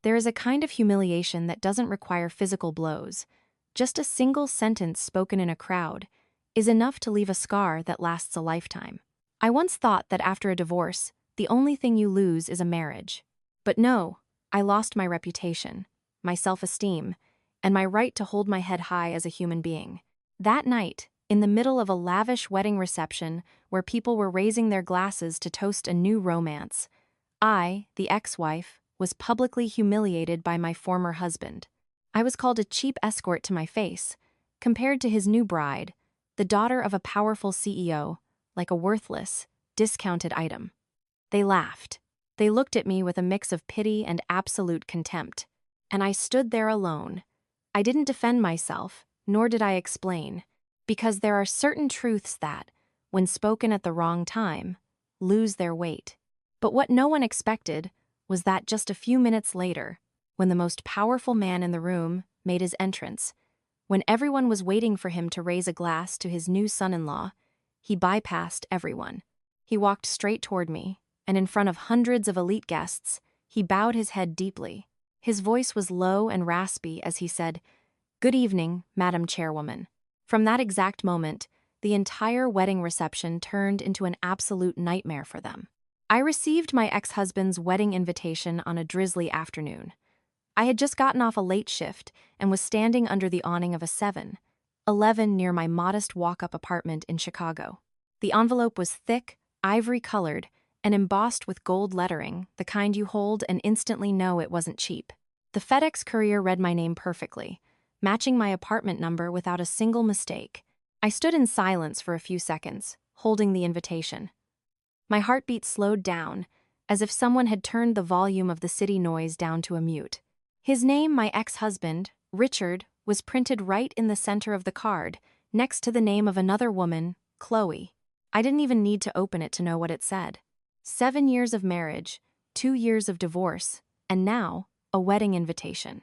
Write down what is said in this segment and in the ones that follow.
There is a kind of humiliation that doesn't require physical blows. Just a single sentence spoken in a crowd is enough to leave a scar that lasts a lifetime. I once thought that after a divorce, the only thing you lose is a marriage. But no, I lost my reputation, my self-esteem, and my right to hold my head high as a human being. That night, in the middle of a lavish wedding reception where people were raising their glasses to toast a new romance, I, the ex-wife, was publicly humiliated by my former husband. I was called a cheap escort to my face, compared to his new bride, the daughter of a powerful CEO, like a worthless, discounted item. They laughed. They looked at me with a mix of pity and absolute contempt. And I stood there alone. I didn't defend myself, nor did I explain, because there are certain truths that, when spoken at the wrong time, lose their weight. But what no one expected was that just a few minutes later, when the most powerful man in the room made his entrance, when everyone was waiting for him to raise a glass to his new son-in-law, he bypassed everyone. He walked straight toward me, and in front of hundreds of elite guests, he bowed his head deeply. His voice was low and raspy as he said, "Good evening, Madam Chairwoman." From that exact moment, the entire wedding reception turned into an absolute nightmare for them. I received my ex-husband's wedding invitation on a drizzly afternoon. I had just gotten off a late shift and was standing under the awning of a 7-Eleven near my modest walk-up apartment in Chicago. The envelope was thick, ivory-colored, and embossed with gold lettering, the kind you hold and instantly know it wasn't cheap. The FedEx courier read my name perfectly, matching my apartment number without a single mistake. I stood in silence for a few seconds, holding the invitation. My heartbeat slowed down, as if someone had turned the volume of the city noise down to a mute. His name, my ex-husband, Richard, was printed right in the center of the card, next to the name of another woman, Chloe. I didn't even need to open it to know what it said. 7 years of marriage, 2 years of divorce, and now, a wedding invitation.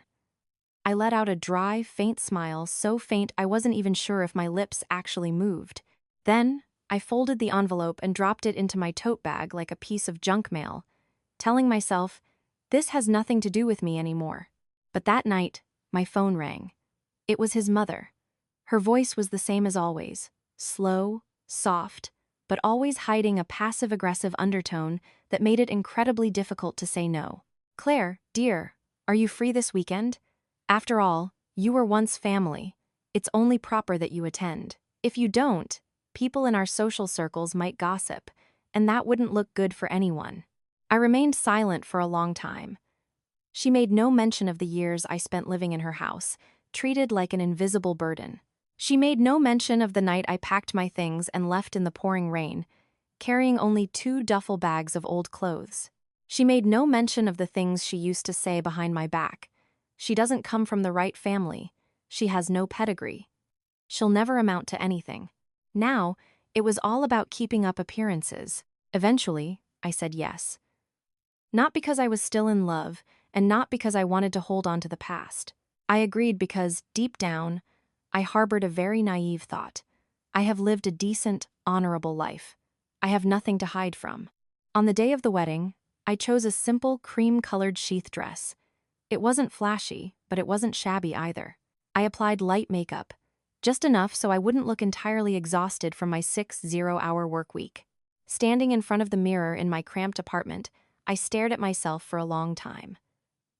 I let out a dry, faint smile, so faint I wasn't even sure if my lips actually moved. Then, I folded the envelope and dropped it into my tote bag like a piece of junk mail, telling myself, this has nothing to do with me anymore. But that night, my phone rang. It was his mother. Her voice was the same as always, slow, soft, but always hiding a passive-aggressive undertone that made it incredibly difficult to say no. "Claire, dear, are you free this weekend? After all, you were once family. It's only proper that you attend. If you don't, people in our social circles might gossip, and that wouldn't look good for anyone." I remained silent for a long time. She made no mention of the years I spent living in her house, treated like an invisible burden. She made no mention of the night I packed my things and left in the pouring rain, carrying only 2 duffel bags of old clothes. She made no mention of the things she used to say behind my back. She doesn't come from the right family. She has no pedigree. She'll never amount to anything. Now, it was all about keeping up appearances. Eventually, I said yes. Not because I was still in love, and not because I wanted to hold on to the past. I agreed because, deep down, I harbored a very naive thought. I have lived a decent, honorable life. I have nothing to hide from. On the day of the wedding, I chose a simple cream-colored sheath dress. It wasn't flashy, but it wasn't shabby either. I applied light makeup, just enough so I wouldn't look entirely exhausted from my 6-0-hour work week. Standing in front of the mirror in my cramped apartment, I stared at myself for a long time.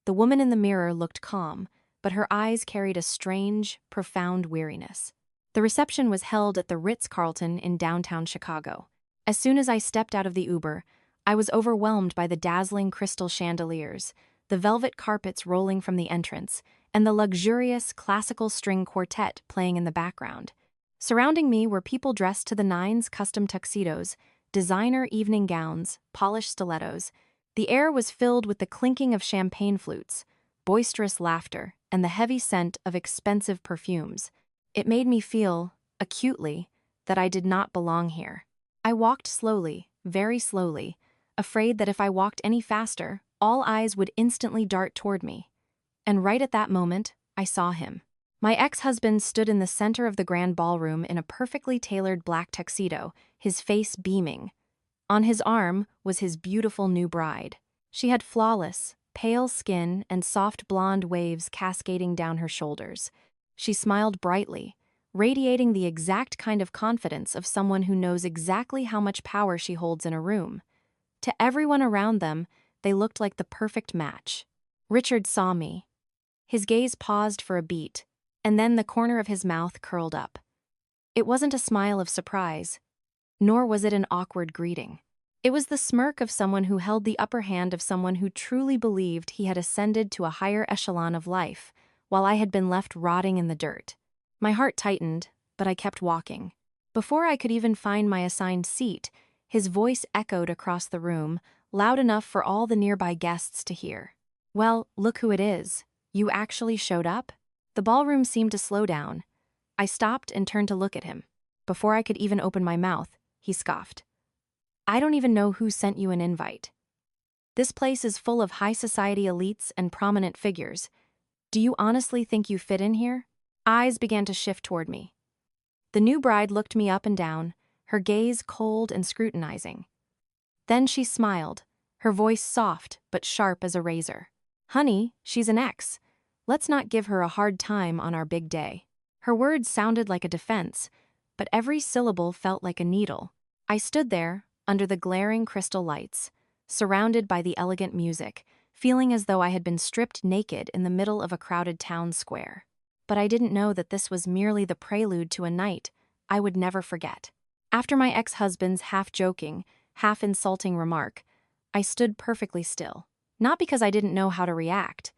The woman in the mirror looked calm, but her eyes carried a strange, profound weariness. The reception was held at the Ritz-Carlton in downtown Chicago. As soon as I stepped out of the Uber, I was overwhelmed by the dazzling crystal chandeliers, the velvet carpets rolling from the entrance, and the luxurious classical string quartet playing in the background. Surrounding me were people dressed to the nines, custom tuxedos, designer evening gowns, polished stilettos. The air was filled with the clinking of champagne flutes, boisterous laughter, and the heavy scent of expensive perfumes. It made me feel, acutely, that I did not belong here. I walked slowly, very slowly, afraid that if I walked any faster, all eyes would instantly dart toward me. And right at that moment, I saw him. My ex-husband stood in the center of the grand ballroom in a perfectly tailored black tuxedo, his face beaming. On his arm was his beautiful new bride. She had flawless, pale skin and soft blonde waves cascading down her shoulders. She smiled brightly, radiating the exact kind of confidence of someone who knows exactly how much power she holds in a room. To everyone around them, they looked like the perfect match. Richard saw me. His gaze paused for a beat, and then the corner of his mouth curled up. It wasn't a smile of surprise, nor was it an awkward greeting. It was the smirk of someone who held the upper hand of someone who truly believed he had ascended to a higher echelon of life, while I had been left rotting in the dirt. My heart tightened, but I kept walking. Before I could even find my assigned seat, his voice echoed across the room, loud enough for all the nearby guests to hear. "Well, look who it is. You actually showed up?" The ballroom seemed to slow down. I stopped and turned to look at him. Before I could even open my mouth, he scoffed. "I don't even know who sent you an invite. This place is full of high society elites and prominent figures. Do you honestly think you fit in here?" Eyes began to shift toward me. The new bride looked me up and down, her gaze cold and scrutinizing. Then she smiled, her voice soft but sharp as a razor. "Honey, she's an ex. Let's not give her a hard time on our big day." Her words sounded like a defense, but every syllable felt like a needle. I stood there, under the glaring crystal lights, surrounded by the elegant music, feeling as though I had been stripped naked in the middle of a crowded town square. But I didn't know that this was merely the prelude to a night I would never forget. After my ex-husband's half-joking, half-insulting remark, I stood perfectly still. Not because I didn't know how to react,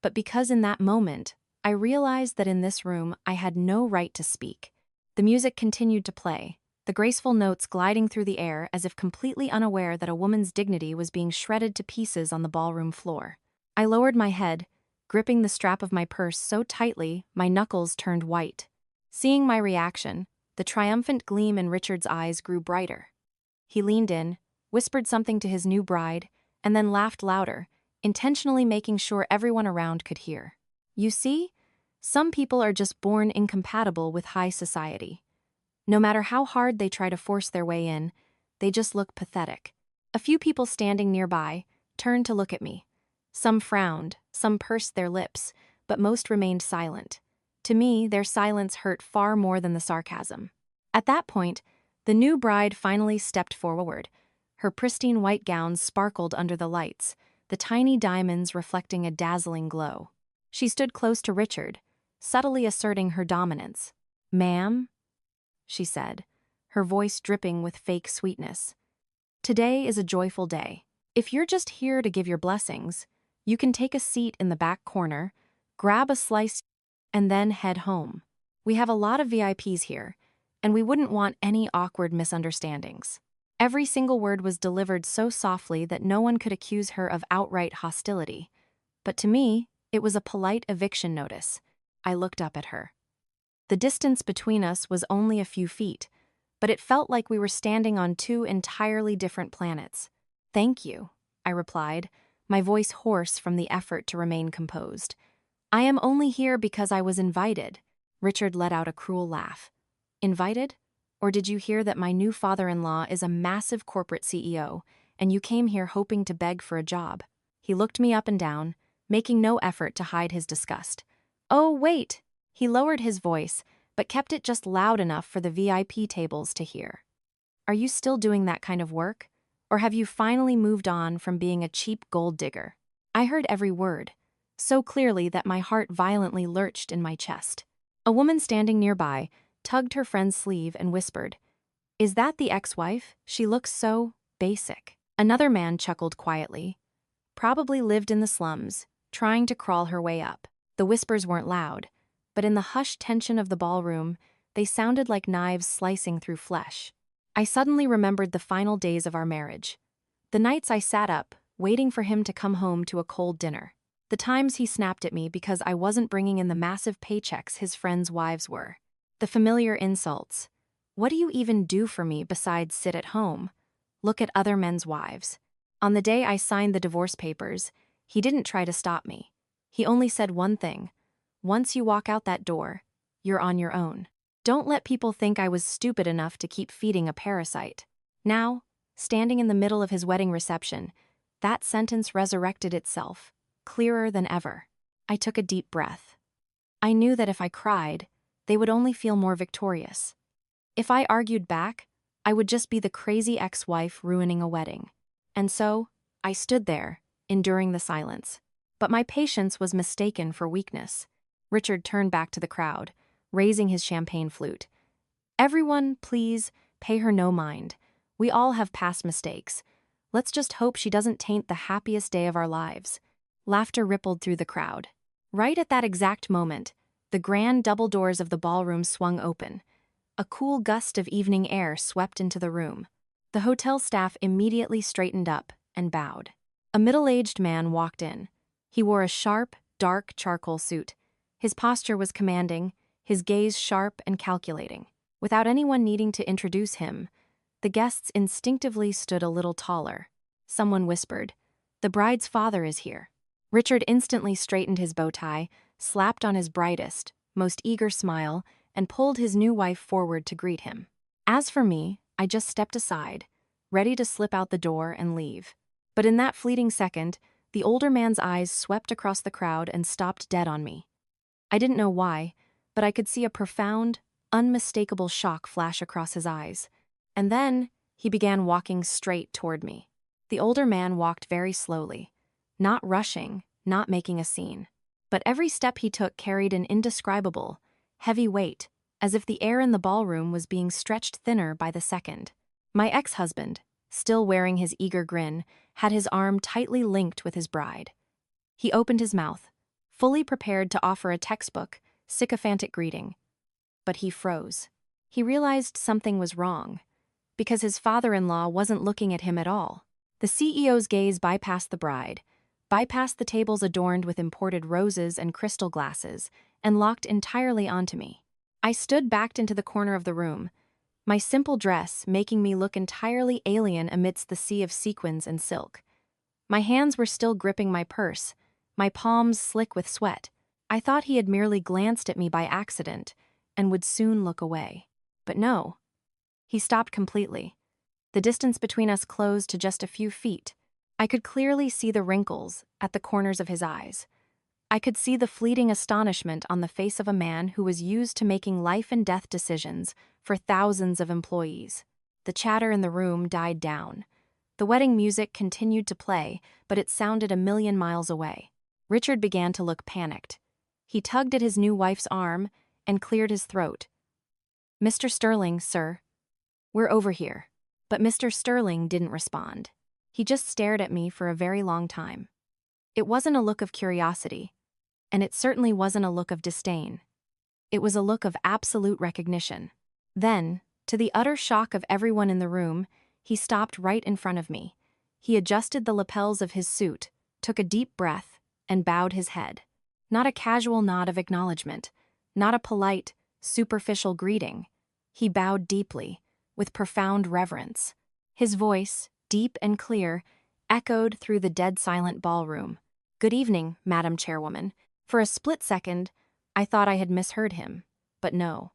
but because in that moment, I realized that in this room I had no right to speak. The music continued to play, the graceful notes gliding through the air as if completely unaware that a woman's dignity was being shredded to pieces on the ballroom floor. I lowered my head, gripping the strap of my purse so tightly my knuckles turned white. Seeing my reaction, the triumphant gleam in Richard's eyes grew brighter. He leaned in, whispered something to his new bride, and then laughed louder, intentionally making sure everyone around could hear. "You see, some people are just born incompatible with high society. No matter how hard they try to force their way in, they just look pathetic." A few people standing nearby turned to look at me. Some frowned, some pursed their lips, but most remained silent. To me, their silence hurt far more than the sarcasm. At that point, the new bride finally stepped forward. Her pristine white gown sparkled under the lights, the tiny diamonds reflecting a dazzling glow. She stood close to Richard, subtly asserting her dominance. "Ma'am," she said, her voice dripping with fake sweetness. "Today is a joyful day. If you're just here to give your blessings, you can take a seat in the back corner, grab a slice, and then head home. We have a lot of VIPs here, and we wouldn't want any awkward misunderstandings." Every single word was delivered so softly that no one could accuse her of outright hostility. But to me, it was a polite eviction notice. I looked up at her. The distance between us was only a few feet, but it felt like we were standing on two entirely different planets. "Thank you," I replied, my voice hoarse from the effort to remain composed. "I am only here because I was invited." Richard let out a cruel laugh. "Invited? Or did you hear that my new father-in-law is a massive corporate CEO, and you came here hoping to beg for a job?" He looked me up and down, making no effort to hide his disgust. "Oh, wait!" He lowered his voice, but kept it just loud enough for the VIP tables to hear. "Are you still doing that kind of work? Or have you finally moved on from being a cheap gold digger?" I heard every word, so clearly that my heart violently lurched in my chest. A woman standing nearby tugged her friend's sleeve and whispered, "Is that the ex-wife? She looks so basic." Another man chuckled quietly. "Probably lived in the slums, trying to crawl her way up." The whispers weren't loud, but in the hushed tension of the ballroom, they sounded like knives slicing through flesh. I suddenly remembered the final days of our marriage. The nights I sat up, waiting for him to come home to a cold dinner. The times he snapped at me because I wasn't bringing in the massive paychecks his friends' wives were. The familiar insults. "What do you even do for me besides sit at home? Look at other men's wives." On the day I signed the divorce papers, he didn't try to stop me. He only said one thing: "Once you walk out that door, you're on your own." Don't let people think I was stupid enough to keep feeding a parasite. Now, standing in the middle of his wedding reception, that sentence resurrected itself, clearer than ever. I took a deep breath. I knew that if I cried, they would only feel more victorious. If I argued back, I would just be the crazy ex-wife ruining a wedding. And so, I stood there, enduring the silence. But my patience was mistaken for weakness. Richard turned back to the crowd, raising his champagne flute. "Everyone, please, pay her no mind. We all have past mistakes. Let's just hope she doesn't taint the happiest day of our lives." Laughter rippled through the crowd. Right at that exact moment, the grand double doors of the ballroom swung open. A cool gust of evening air swept into the room. The hotel staff immediately straightened up and bowed. A middle-aged man walked in. He wore a sharp, dark charcoal suit. His posture was commanding, his gaze sharp and calculating. Without anyone needing to introduce him, the guests instinctively stood a little taller. Someone whispered, "The bride's father is here." Richard instantly straightened his bow tie, slapped on his brightest, most eager smile, and pulled his new wife forward to greet him. As for me, I just stepped aside, ready to slip out the door and leave. But in that fleeting second, the older man's eyes swept across the crowd and stopped dead on me. I didn't know why, but I could see a profound, unmistakable shock flash across his eyes. And then, he began walking straight toward me. The older man walked very slowly, not rushing, not making a scene. But every step he took carried an indescribable, heavy weight, as if the air in the ballroom was being stretched thinner by the second. My ex-husband, still wearing his eager grin, had his arm tightly linked with his bride. He opened his mouth, fully prepared to offer a textbook, sycophantic greeting. But he froze. He realized something was wrong, because his father-in-law wasn't looking at him at all. The CEO's gaze bypassed the bride, bypassed the tables adorned with imported roses and crystal glasses, and locked entirely onto me. I stood backed into the corner of the room, my simple dress making me look entirely alien amidst the sea of sequins and silk. My hands were still gripping my purse, my palms slick with sweat. I thought he had merely glanced at me by accident and would soon look away. But no. He stopped completely. The distance between us closed to just a few feet. I could clearly see the wrinkles at the corners of his eyes. I could see the fleeting astonishment on the face of a man who was used to making life and death decisions for thousands of employees. The chatter in the room died down. The wedding music continued to play, but it sounded a million miles away. Richard began to look panicked. He tugged at his new wife's arm and cleared his throat. "Mr. Sterling, sir. We're over here." But Mr. Sterling didn't respond. He just stared at me for a very long time. It wasn't a look of curiosity, and it certainly wasn't a look of disdain. It was a look of absolute recognition. Then, to the utter shock of everyone in the room, he stopped right in front of me. He adjusted the lapels of his suit, took a deep breath, and bowed his head. Not a casual nod of acknowledgement, not a polite, superficial greeting. He bowed deeply, with profound reverence. His voice, deep and clear, echoed through the dead-silent ballroom. "Good evening, Madam Chairwoman." For a split second, I thought I had misheard him, but no.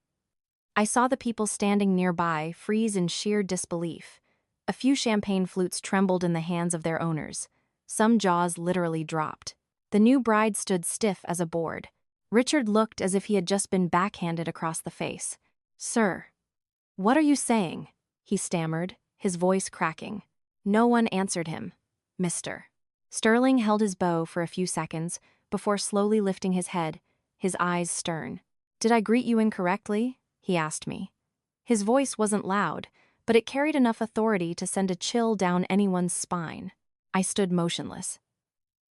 I saw the people standing nearby freeze in sheer disbelief. A few champagne flutes trembled in the hands of their owners. Some jaws literally dropped. The new bride stood stiff as a board. Richard looked as if he had just been backhanded across the face. "Sir, what are you saying?" he stammered, his voice cracking. No one answered him. "Mr." Sterling held his bow for a few seconds before slowly lifting his head, his eyes stern. "Did I greet you incorrectly?" he asked me. His voice wasn't loud, but it carried enough authority to send a chill down anyone's spine. I stood motionless.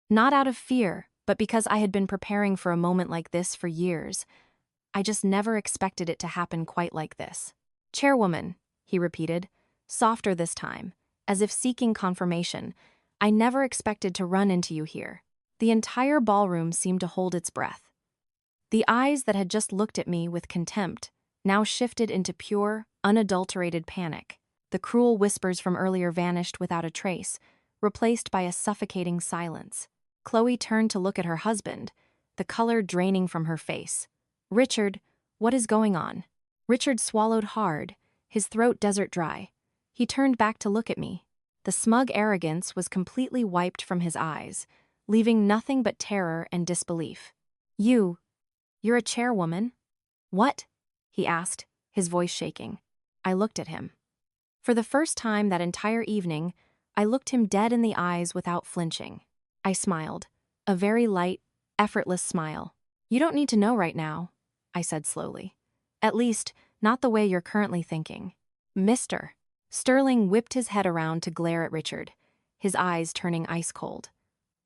Not out of fear, but because I had been preparing for a moment like this for years. I just never expected it to happen quite like this. "Chairwoman," he repeated, softer this time, as if seeking confirmation. "I never expected to run into you here." The entire ballroom seemed to hold its breath. The eyes that had just looked at me with contempt now shifted into pure, unadulterated panic. The cruel whispers from earlier vanished without a trace, replaced by a suffocating silence. Chloe turned to look at her husband, the color draining from her face. "Richard, what is going on?" Richard swallowed hard, his throat desert dry. He turned back to look at me. The smug arrogance was completely wiped from his eyes. leaving nothing but terror and disbelief. You're a chairwoman? What? He asked, his voice shaking. I looked at him. For the first time that entire evening, I looked him dead in the eyes without flinching. I smiled, a very light, effortless smile. You don't need to know right now, I said slowly. At least, not the way you're currently thinking. Mister. Sterling whipped his head around to glare at Richard, his eyes turning ice cold.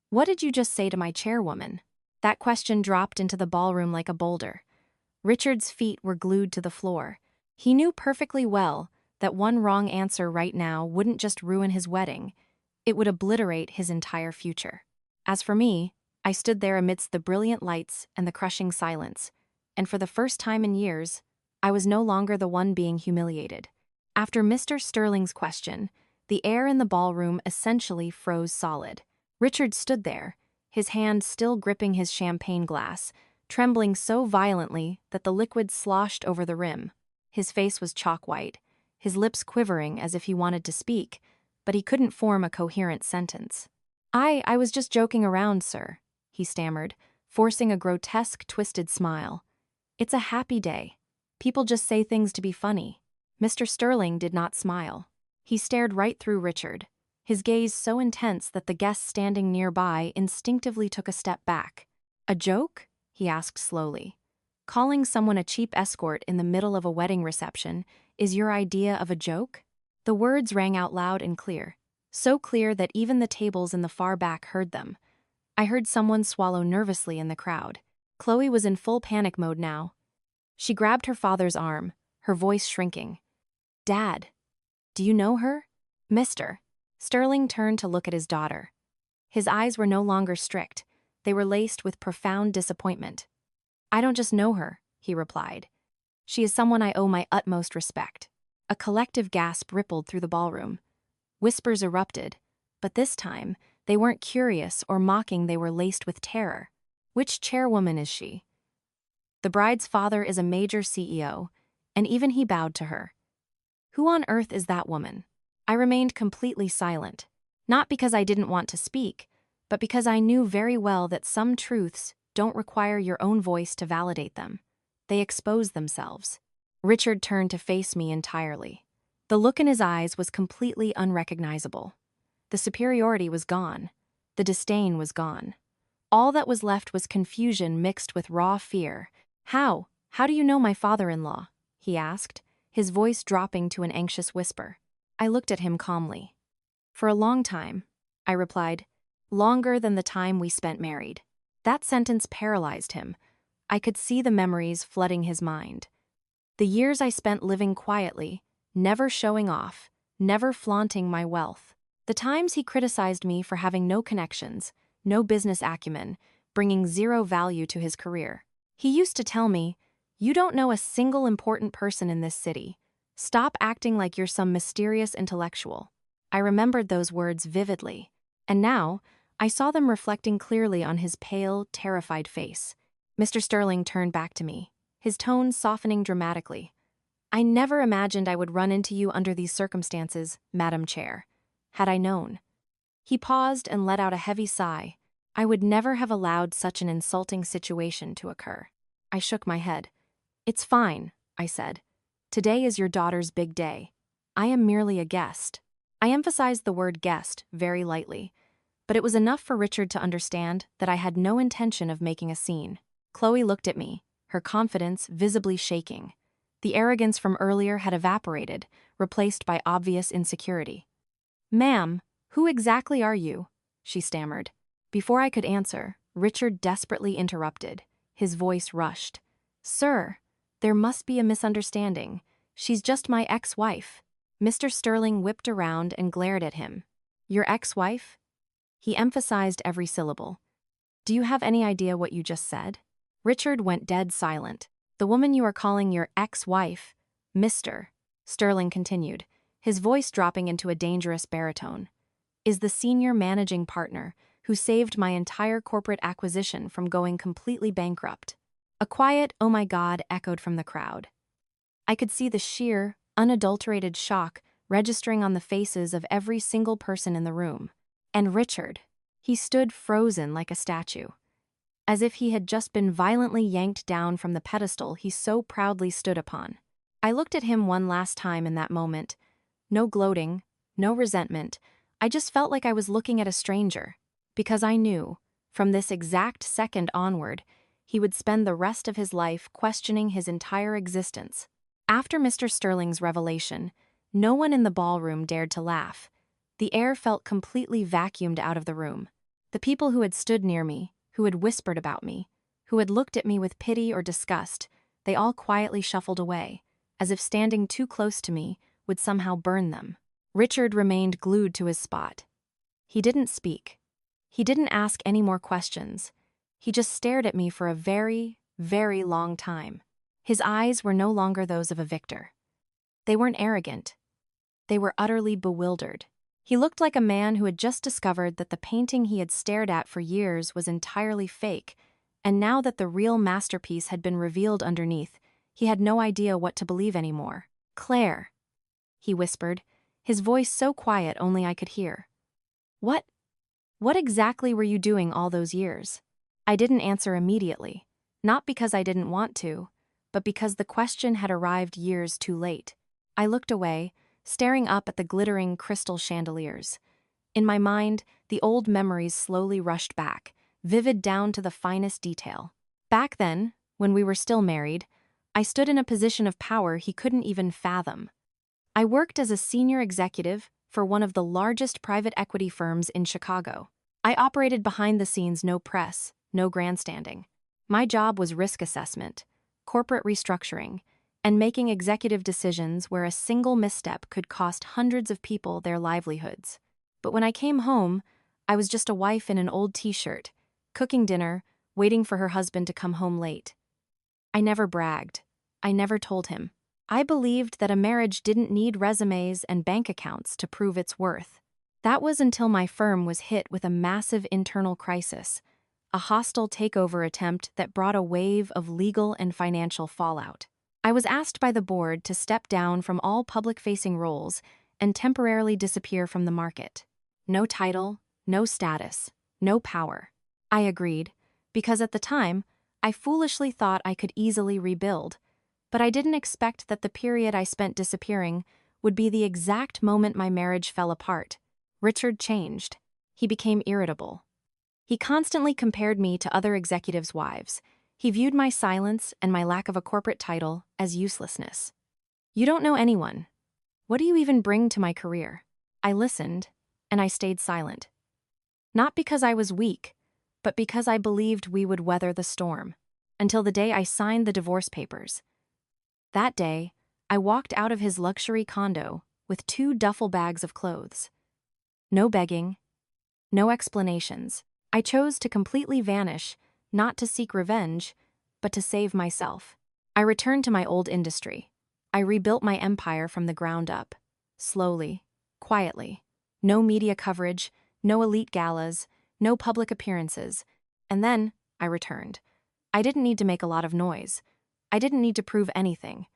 What did you just say to my chairwoman? That question dropped into the ballroom like a boulder. Richard's feet were glued to the floor. He knew perfectly well that one wrong answer right now wouldn't just ruin his wedding, it would obliterate his entire future. As for me, I stood there amidst the brilliant lights and the crushing silence, and for the first time in years, I was no longer the one being humiliated. After Mr. Sterling's question, the air in the ballroom essentially froze solid. Richard stood there, his hand still gripping his champagne glass, trembling so violently that the liquid sloshed over the rim. His face was chalk white, his lips quivering as if he wanted to speak, but he couldn't form a coherent sentence. I was just joking around, sir, he stammered, forcing a grotesque, twisted smile. It's a happy day. People just say things to be funny. Mr. Sterling did not smile. He stared right through Richard, his gaze so intense that the guests standing nearby instinctively took a step back. A joke? He asked slowly. Calling someone a cheap escort in the middle of a wedding reception is your idea of a joke? The words rang out loud and clear, so clear that even the tables in the far back heard them. I heard someone swallow nervously in the crowd. Chloe was in full panic mode now. She grabbed her father's arm, her voice shrinking. Dad, do you know her? Mister. Sterling turned to look at his daughter. His eyes were no longer strict. They were laced with profound disappointment. I don't just know her, he replied. She is someone I owe my utmost respect. A collective gasp rippled through the ballroom. Whispers erupted, but this time, they weren't curious or mocking, they were laced with terror. Which chairwoman is she? The bride's father is a major CEO, and even he bowed to her. Who on earth is that woman? I remained completely silent, not because I didn't want to speak, but because I knew very well that some truths don't require your own voice to validate them. They expose themselves. Richard turned to face me entirely. The look in his eyes was completely unrecognizable. The superiority was gone. The disdain was gone. All that was left was confusion mixed with raw fear. How do you know my father-in-law? He asked, his voice dropping to an anxious whisper. I looked at him calmly. For a long time, I replied, longer than the time we spent married. That sentence paralyzed him. I could see the memories flooding his mind. The years I spent living quietly, never showing off, never flaunting my wealth. The times he criticized me for having no connections, no business acumen, bringing zero value to his career. He used to tell me, you don't know a single important person in this city. Stop acting like you're some mysterious intellectual. I remembered those words vividly, and now I saw them reflecting clearly on his pale, terrified face. Mr. Sterling turned back to me, his tone softening dramatically. I never imagined I would run into you under these circumstances, Madam Chair. Had I known. He paused and let out a heavy sigh. I would never have allowed such an insulting situation to occur. I shook my head. It's fine, I said. Today is your daughter's big day. I am merely a guest. I emphasized the word guest very lightly, but it was enough for Richard to understand that I had no intention of making a scene. Chloe looked at me, her confidence visibly shaking. The arrogance from earlier had evaporated, replaced by obvious insecurity. Ma'am, who exactly are you? She stammered. Before I could answer, Richard desperately interrupted. His voice rushed. Sir, there must be a misunderstanding. She's just my ex-wife. Mr. Sterling whipped around and glared at him. Your ex-wife? He emphasized every syllable. Do you have any idea what you just said? Richard went dead silent. The woman you are calling your ex-wife, Mr. Sterling continued, his voice dropping into a dangerous baritone, is the senior managing partner who saved my entire corporate acquisition from going completely bankrupt. A quiet, oh my God, echoed from the crowd. I could see the sheer, unadulterated shock registering on the faces of every single person in the room. And Richard, He stood frozen like a statue, as if he had just been violently yanked down from the pedestal he so proudly stood upon. I looked at him one last time in that moment. No gloating, no resentment. I just felt like I was looking at a stranger, because I knew, from this exact second onward, he would spend the rest of his life questioning his entire existence. After Mr. Sterling's revelation, no one in the ballroom dared to laugh. The air felt completely vacuumed out of the room. The people who had stood near me, who had whispered about me, who had looked at me with pity or disgust, they all quietly shuffled away, as if standing too close to me would somehow burn them. Richard remained glued to his spot. He didn't speak. He didn't ask any more questions. He just stared at me for a very, very long time. His eyes were no longer those of a victor. They weren't arrogant. They were utterly bewildered. He looked like a man who had just discovered that the painting he had stared at for years was entirely fake, and now that the real masterpiece had been revealed underneath, he had no idea what to believe anymore. "Claire," he whispered, his voice so quiet only I could hear. What exactly were you doing all those years?" I didn't answer immediately, not because I didn't want to, but because the question had arrived years too late. I looked away, staring up at the glittering crystal chandeliers. In my mind, the old memories slowly rushed back, vivid down to the finest detail. Back then, when we were still married, I stood in a position of power he couldn't even fathom. I worked as a senior executive for one of the largest private equity firms in Chicago. I operated behind the scenes, no press, no grandstanding. My job was risk assessment, corporate restructuring, and making executive decisions where a single misstep could cost hundreds of people their livelihoods. But when I came home, I was just a wife in an old t-shirt, cooking dinner, waiting for her husband to come home late. I never bragged. I never told him. I believed that a marriage didn't need resumes and bank accounts to prove its worth. That was until my firm was hit with a massive internal crisis, a hostile takeover attempt that brought a wave of legal and financial fallout. I was asked by the board to step down from all public-facing roles and temporarily disappear from the market. No title, no status, no power. I agreed, because at the time, I foolishly thought I could easily rebuild, but I didn't expect that the period I spent disappearing would be the exact moment my marriage fell apart. Richard changed. He became irritable. He constantly compared me to other executives' wives. He viewed my silence and my lack of a corporate title as uselessness. "You don't know anyone. What do you even bring to my career?" I listened, and I stayed silent. Not because I was weak, but because I believed we would weather the storm. Until the day I signed the divorce papers. That day, I walked out of his luxury condo with 2 duffel bags of clothes. No begging, no explanations. I chose to completely vanish, not to seek revenge, but to save myself. I returned to my old industry. I rebuilt my empire from the ground up. Slowly, quietly. No media coverage, no elite galas, no public appearances. And then, I returned. I didn't need to make a lot of noise. I didn't need to prove anything.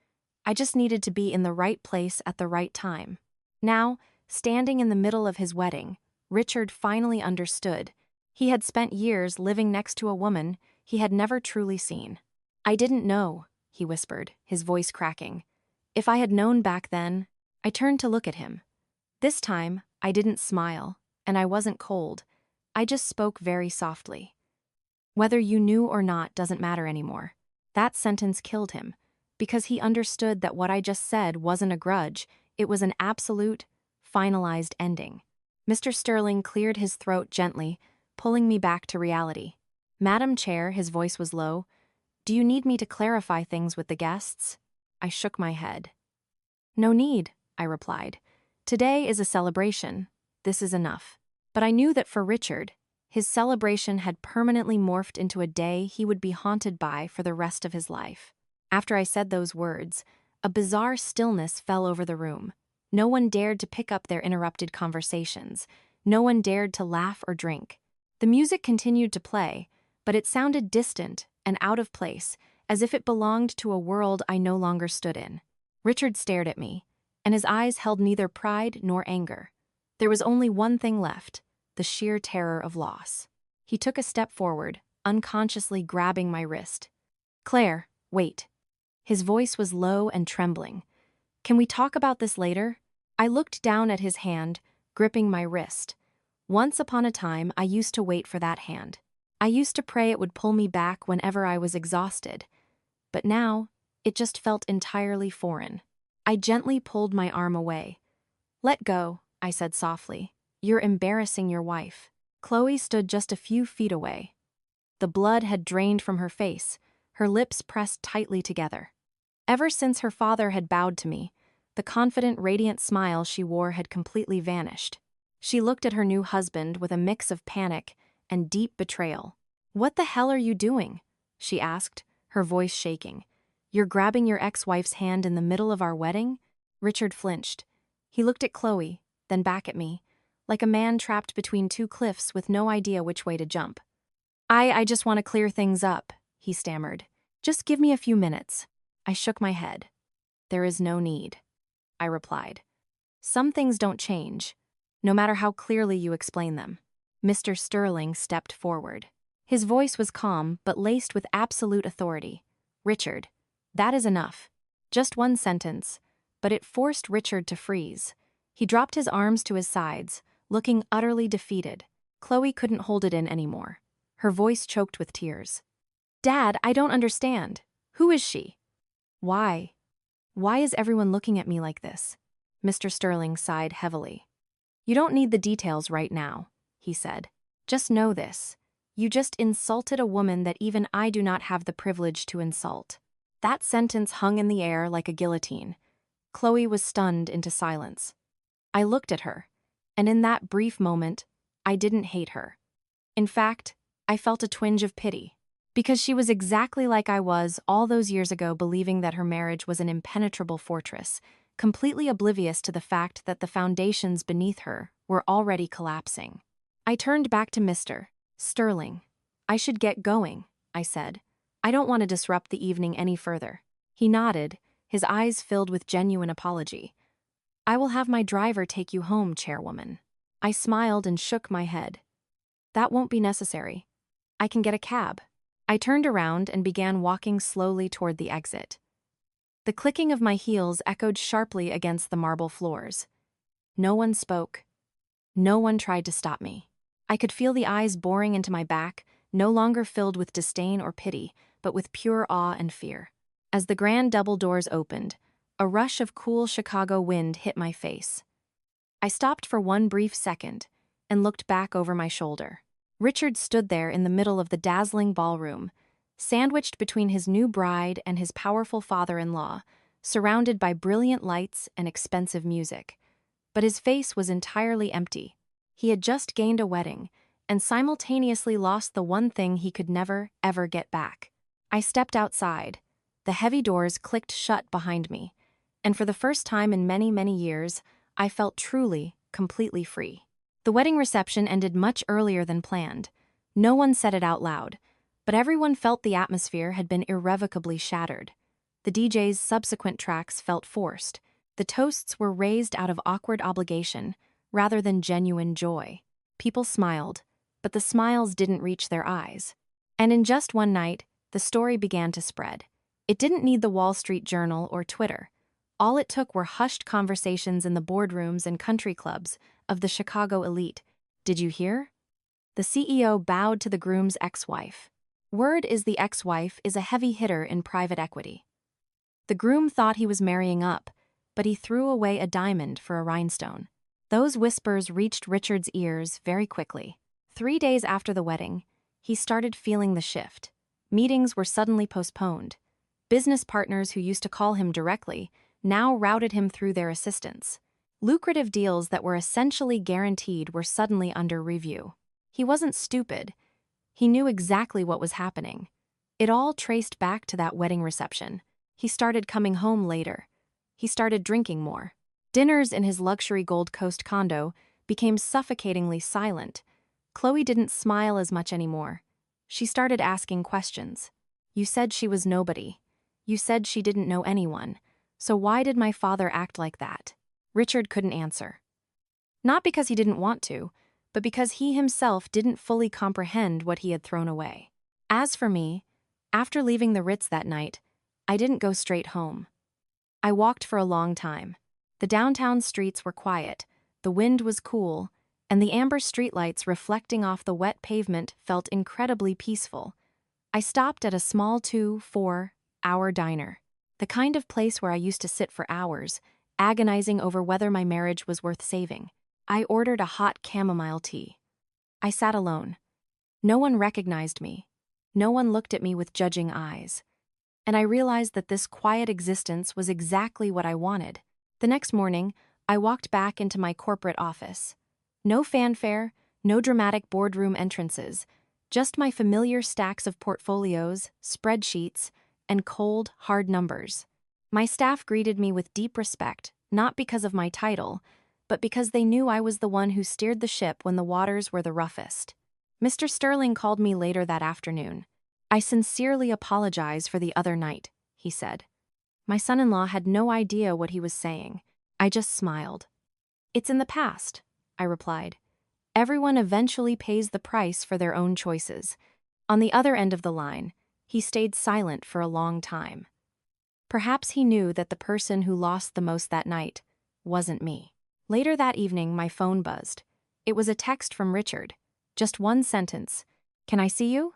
I just needed to be in the right place at the right time. Now, standing in the middle of his wedding, Richard finally understood. He had spent years living next to a woman he had never truly seen. "I didn't know," he whispered, his voice cracking. If I had known back then, I turned to look at him. This time, I didn't smile, and I wasn't cold. I just spoke very softly. "Whether you knew or not doesn't matter anymore." That sentence killed him, because he understood that what I just said wasn't a grudge, it was an absolute, finalized ending. Mr. Sterling cleared his throat gently, pulling me back to reality. "Madam Chair," his voice was low, "do you need me to clarify things with the guests?" I shook my head. "No need," I replied. "Today is a celebration. This is enough." But I knew that for Richard, his celebration had permanently morphed into a day he would be haunted by for the rest of his life. After I said those words, a bizarre stillness fell over the room. No one dared to pick up their interrupted conversations. No one dared to laugh or drink. The music continued to play, but it sounded distant and out of place, as if it belonged to a world I no longer stood in. Richard stared at me, and his eyes held neither pride nor anger. There was only one thing left, the sheer terror of loss. He took a step forward, unconsciously grabbing my wrist. "Claire, wait." His voice was low and trembling. "Can we talk about this later?" I looked down at his hand, gripping my wrist. Once upon a time, I used to wait for that hand. I used to pray it would pull me back whenever I was exhausted. But now, it just felt entirely foreign. I gently pulled my arm away. "Let go," I said softly. "You're embarrassing your wife." Chloe stood just a few feet away. The blood had drained from her face, her lips pressed tightly together. Ever since her father had bowed to me, the confident, radiant smile she wore had completely vanished. She looked at her new husband with a mix of panic and deep betrayal. "What the hell are you doing?" she asked, her voice shaking. "You're grabbing your ex-wife's hand in the middle of our wedding?" Richard flinched. He looked at Chloe, then back at me, like a man trapped between two cliffs with no idea which way to jump. I just want to clear things up," he stammered. "Just give me a few minutes." I shook my head. "There is no need," I replied. "Some things don't change, no matter how clearly you explain them." Mr. Sterling stepped forward. His voice was calm, but laced with absolute authority. "Richard, that is enough." Just one sentence, but it forced Richard to freeze. He dropped his arms to his sides, looking utterly defeated. Chloe couldn't hold it in anymore. Her voice choked with tears. "Dad, I don't understand. Who is she? Why? Why is everyone looking at me like this?" Mr. Sterling sighed heavily. "You don't need the details right now," he said. "Just know this. You just insulted a woman that even I do not have the privilege to insult." That sentence hung in the air like a guillotine. Chloe was stunned into silence. I looked at her, and in that brief moment, I didn't hate her. In fact, I felt a twinge of pity. Because she was exactly like I was all those years ago, believing that her marriage was an impenetrable fortress, completely oblivious to the fact that the foundations beneath her were already collapsing. I turned back to Mr. Sterling. "I should get going," I said. "I don't want to disrupt the evening any further." He nodded, his eyes filled with genuine apology. "I will have my driver take you home, Chairwoman." I smiled and shook my head. "That won't be necessary. I can get a cab." I turned around and began walking slowly toward the exit. The clicking of my heels echoed sharply against the marble floors. No one spoke. No one tried to stop me. I could feel the eyes boring into my back, no longer filled with disdain or pity, but with pure awe and fear. As the grand double doors opened, a rush of cool Chicago wind hit my face. I stopped for one brief second and looked back over my shoulder. Richard stood there in the middle of the dazzling ballroom, sandwiched between his new bride and his powerful father-in-law, surrounded by brilliant lights and expensive music. But his face was entirely empty. He had just gained a wedding and simultaneously lost the one thing he could never, ever get back. I stepped outside. The heavy doors clicked shut behind me, and for the first time in many, many years, I felt truly, completely free. The wedding reception ended much earlier than planned. No one said it out loud, but everyone felt the atmosphere had been irrevocably shattered. The DJ's subsequent tracks felt forced. The toasts were raised out of awkward obligation, rather than genuine joy. People smiled, but the smiles didn't reach their eyes. And in just one night, the story began to spread. It didn't need the Wall Street Journal or Twitter. All it took were hushed conversations in the boardrooms and country clubs of the Chicago elite. "Did you hear?" The CEO bowed to the groom's ex-wife. Word is the ex-wife is a heavy hitter in private equity. The groom thought he was marrying up, but he threw away a diamond for a rhinestone. Those whispers reached Richard's ears very quickly. 3 days after the wedding, he started feeling the shift. Meetings were suddenly postponed. Business partners who used to call him directly now routed him through their assistants. Lucrative deals that were essentially guaranteed were suddenly under review. He wasn't stupid. He knew exactly what was happening. It all traced back to that wedding reception. He started coming home later. He started drinking more. Dinners in his luxury Gold Coast condo became suffocatingly silent. Chloe didn't smile as much anymore. She started asking questions. "You said she was nobody. You said she didn't know anyone. So why did my father act like that?" Richard couldn't answer. Not because he didn't want to, but because he himself didn't fully comprehend what he had thrown away. As for me, after leaving the Ritz that night, I didn't go straight home. I walked for a long time. The downtown streets were quiet, the wind was cool, and the amber streetlights reflecting off the wet pavement felt incredibly peaceful. I stopped at a small 2-4 hour diner, the kind of place where I used to sit for hours, agonizing over whether my marriage was worth saving. I ordered a hot chamomile tea. I sat alone. No one recognized me. No one looked at me with judging eyes. And I realized that this quiet existence was exactly what I wanted. The next morning, I walked back into my corporate office. No fanfare, no dramatic boardroom entrances, just my familiar stacks of portfolios, spreadsheets, and cold, hard numbers. My staff greeted me with deep respect, not because of my title, but because they knew I was the one who steered the ship when the waters were the roughest. Mr. Sterling called me later that afternoon. "I sincerely apologize for the other night," he said. My son-in-law had no idea what he was saying. I just smiled. "It's in the past," I replied. "Everyone eventually pays the price for their own choices." On the other end of the line, he stayed silent for a long time. Perhaps he knew that the person who lost the most that night wasn't me. Later that evening, my phone buzzed. It was a text from Richard. Just one sentence. "Can I see you?"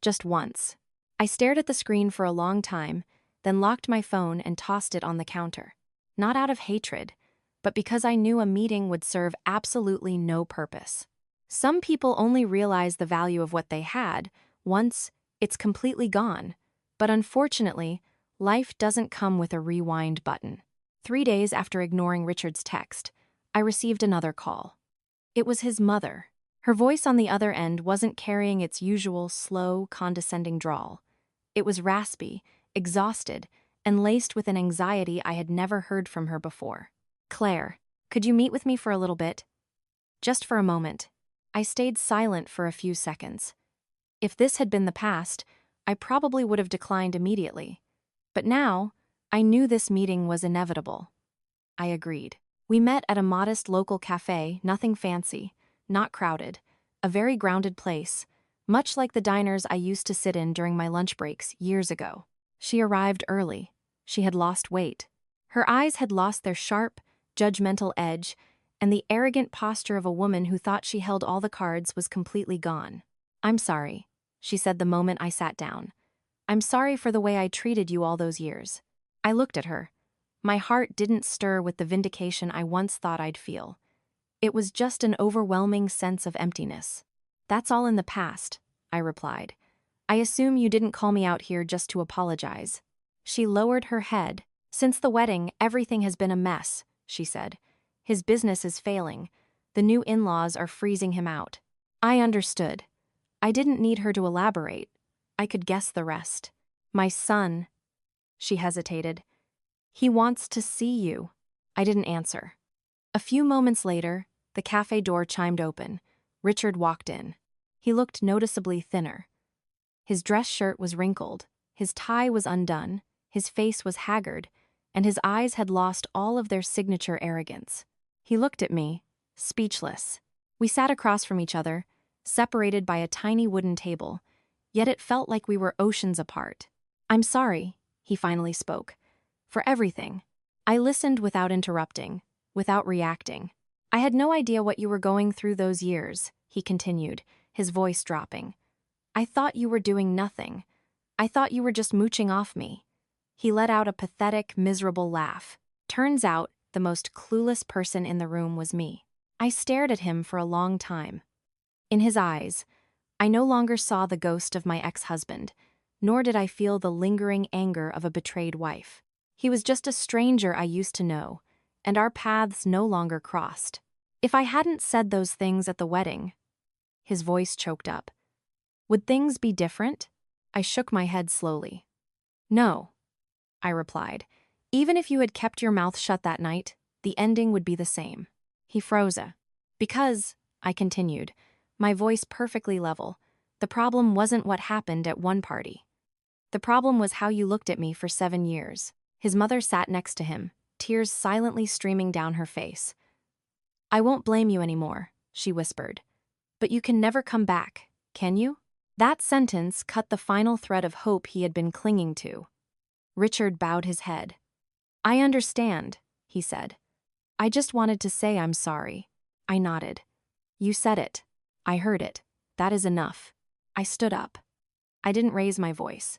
Just once. I stared at the screen for a long time, then locked my phone and tossed it on the counter. Not out of hatred, but because I knew a meeting would serve absolutely no purpose. Some people only realize the value of what they had once it's completely gone, but unfortunately, life doesn't come with a rewind button. 3 days after ignoring Richard's text, I received another call. It was his mother. Her voice on the other end wasn't carrying its usual slow, condescending drawl. It was raspy, exhausted, and laced with an anxiety I had never heard from her before. "Claire, could you meet with me for a little bit?" Just for a moment. I stayed silent for a few seconds. If this had been the past, I probably would have declined immediately. But now, I knew this meeting was inevitable. I agreed. We met at a modest local cafe, nothing fancy, not crowded, a very grounded place, much like the diners I used to sit in during my lunch breaks years ago. She arrived early. She had lost weight. Her eyes had lost their sharp, judgmental edge, and the arrogant posture of a woman who thought she held all the cards was completely gone. "I'm sorry," she said the moment I sat down. "I'm sorry for the way I treated you all those years." I looked at her. My heart didn't stir with the vindication I once thought I'd feel. It was just an overwhelming sense of emptiness. "That's all in the past," I replied. "I assume you didn't call me out here just to apologize." She lowered her head. "Since the wedding, everything has been a mess," she said. "His business is failing. The new in-laws are freezing him out." I understood. I didn't need her to elaborate. I could guess the rest. "My son," she hesitated. "He wants to see you." I didn't answer. A few moments later, the cafe door chimed open. Richard walked in. He looked noticeably thinner. His dress shirt was wrinkled, his tie was undone, his face was haggard, and his eyes had lost all of their signature arrogance. He looked at me, speechless. We sat across from each other, separated by a tiny wooden table, yet it felt like we were oceans apart. "I'm sorry," he finally spoke, "for everything." I listened without interrupting, without reacting. "I had no idea what you were going through those years," he continued, his voice dropping. "I thought you were doing nothing. I thought you were just mooching off me." He let out a pathetic, miserable laugh. Turns out, the most clueless person in the room was me. I stared at him for a long time. In his eyes, I no longer saw the ghost of my ex-husband, nor did I feel the lingering anger of a betrayed wife. He was just a stranger I used to know, and our paths no longer crossed. If I hadn't said those things at the wedding, his voice choked up, would things be different? I shook my head slowly. "No," I replied. "Even if you had kept your mouth shut that night, the ending would be the same." He froze. "Because," I continued, my voice perfectly level, "the problem wasn't what happened at one party. The problem was how you looked at me for 7 years." His mother sat next to him, tears silently streaming down her face. "I won't blame you anymore," she whispered. But you can never come back, can you? That sentence cut the final thread of hope he had been clinging to. Richard bowed his head. I understand, he said. I just wanted to say I'm sorry. I nodded. You said it. I heard it. That is enough. I stood up. I didn't raise my voice.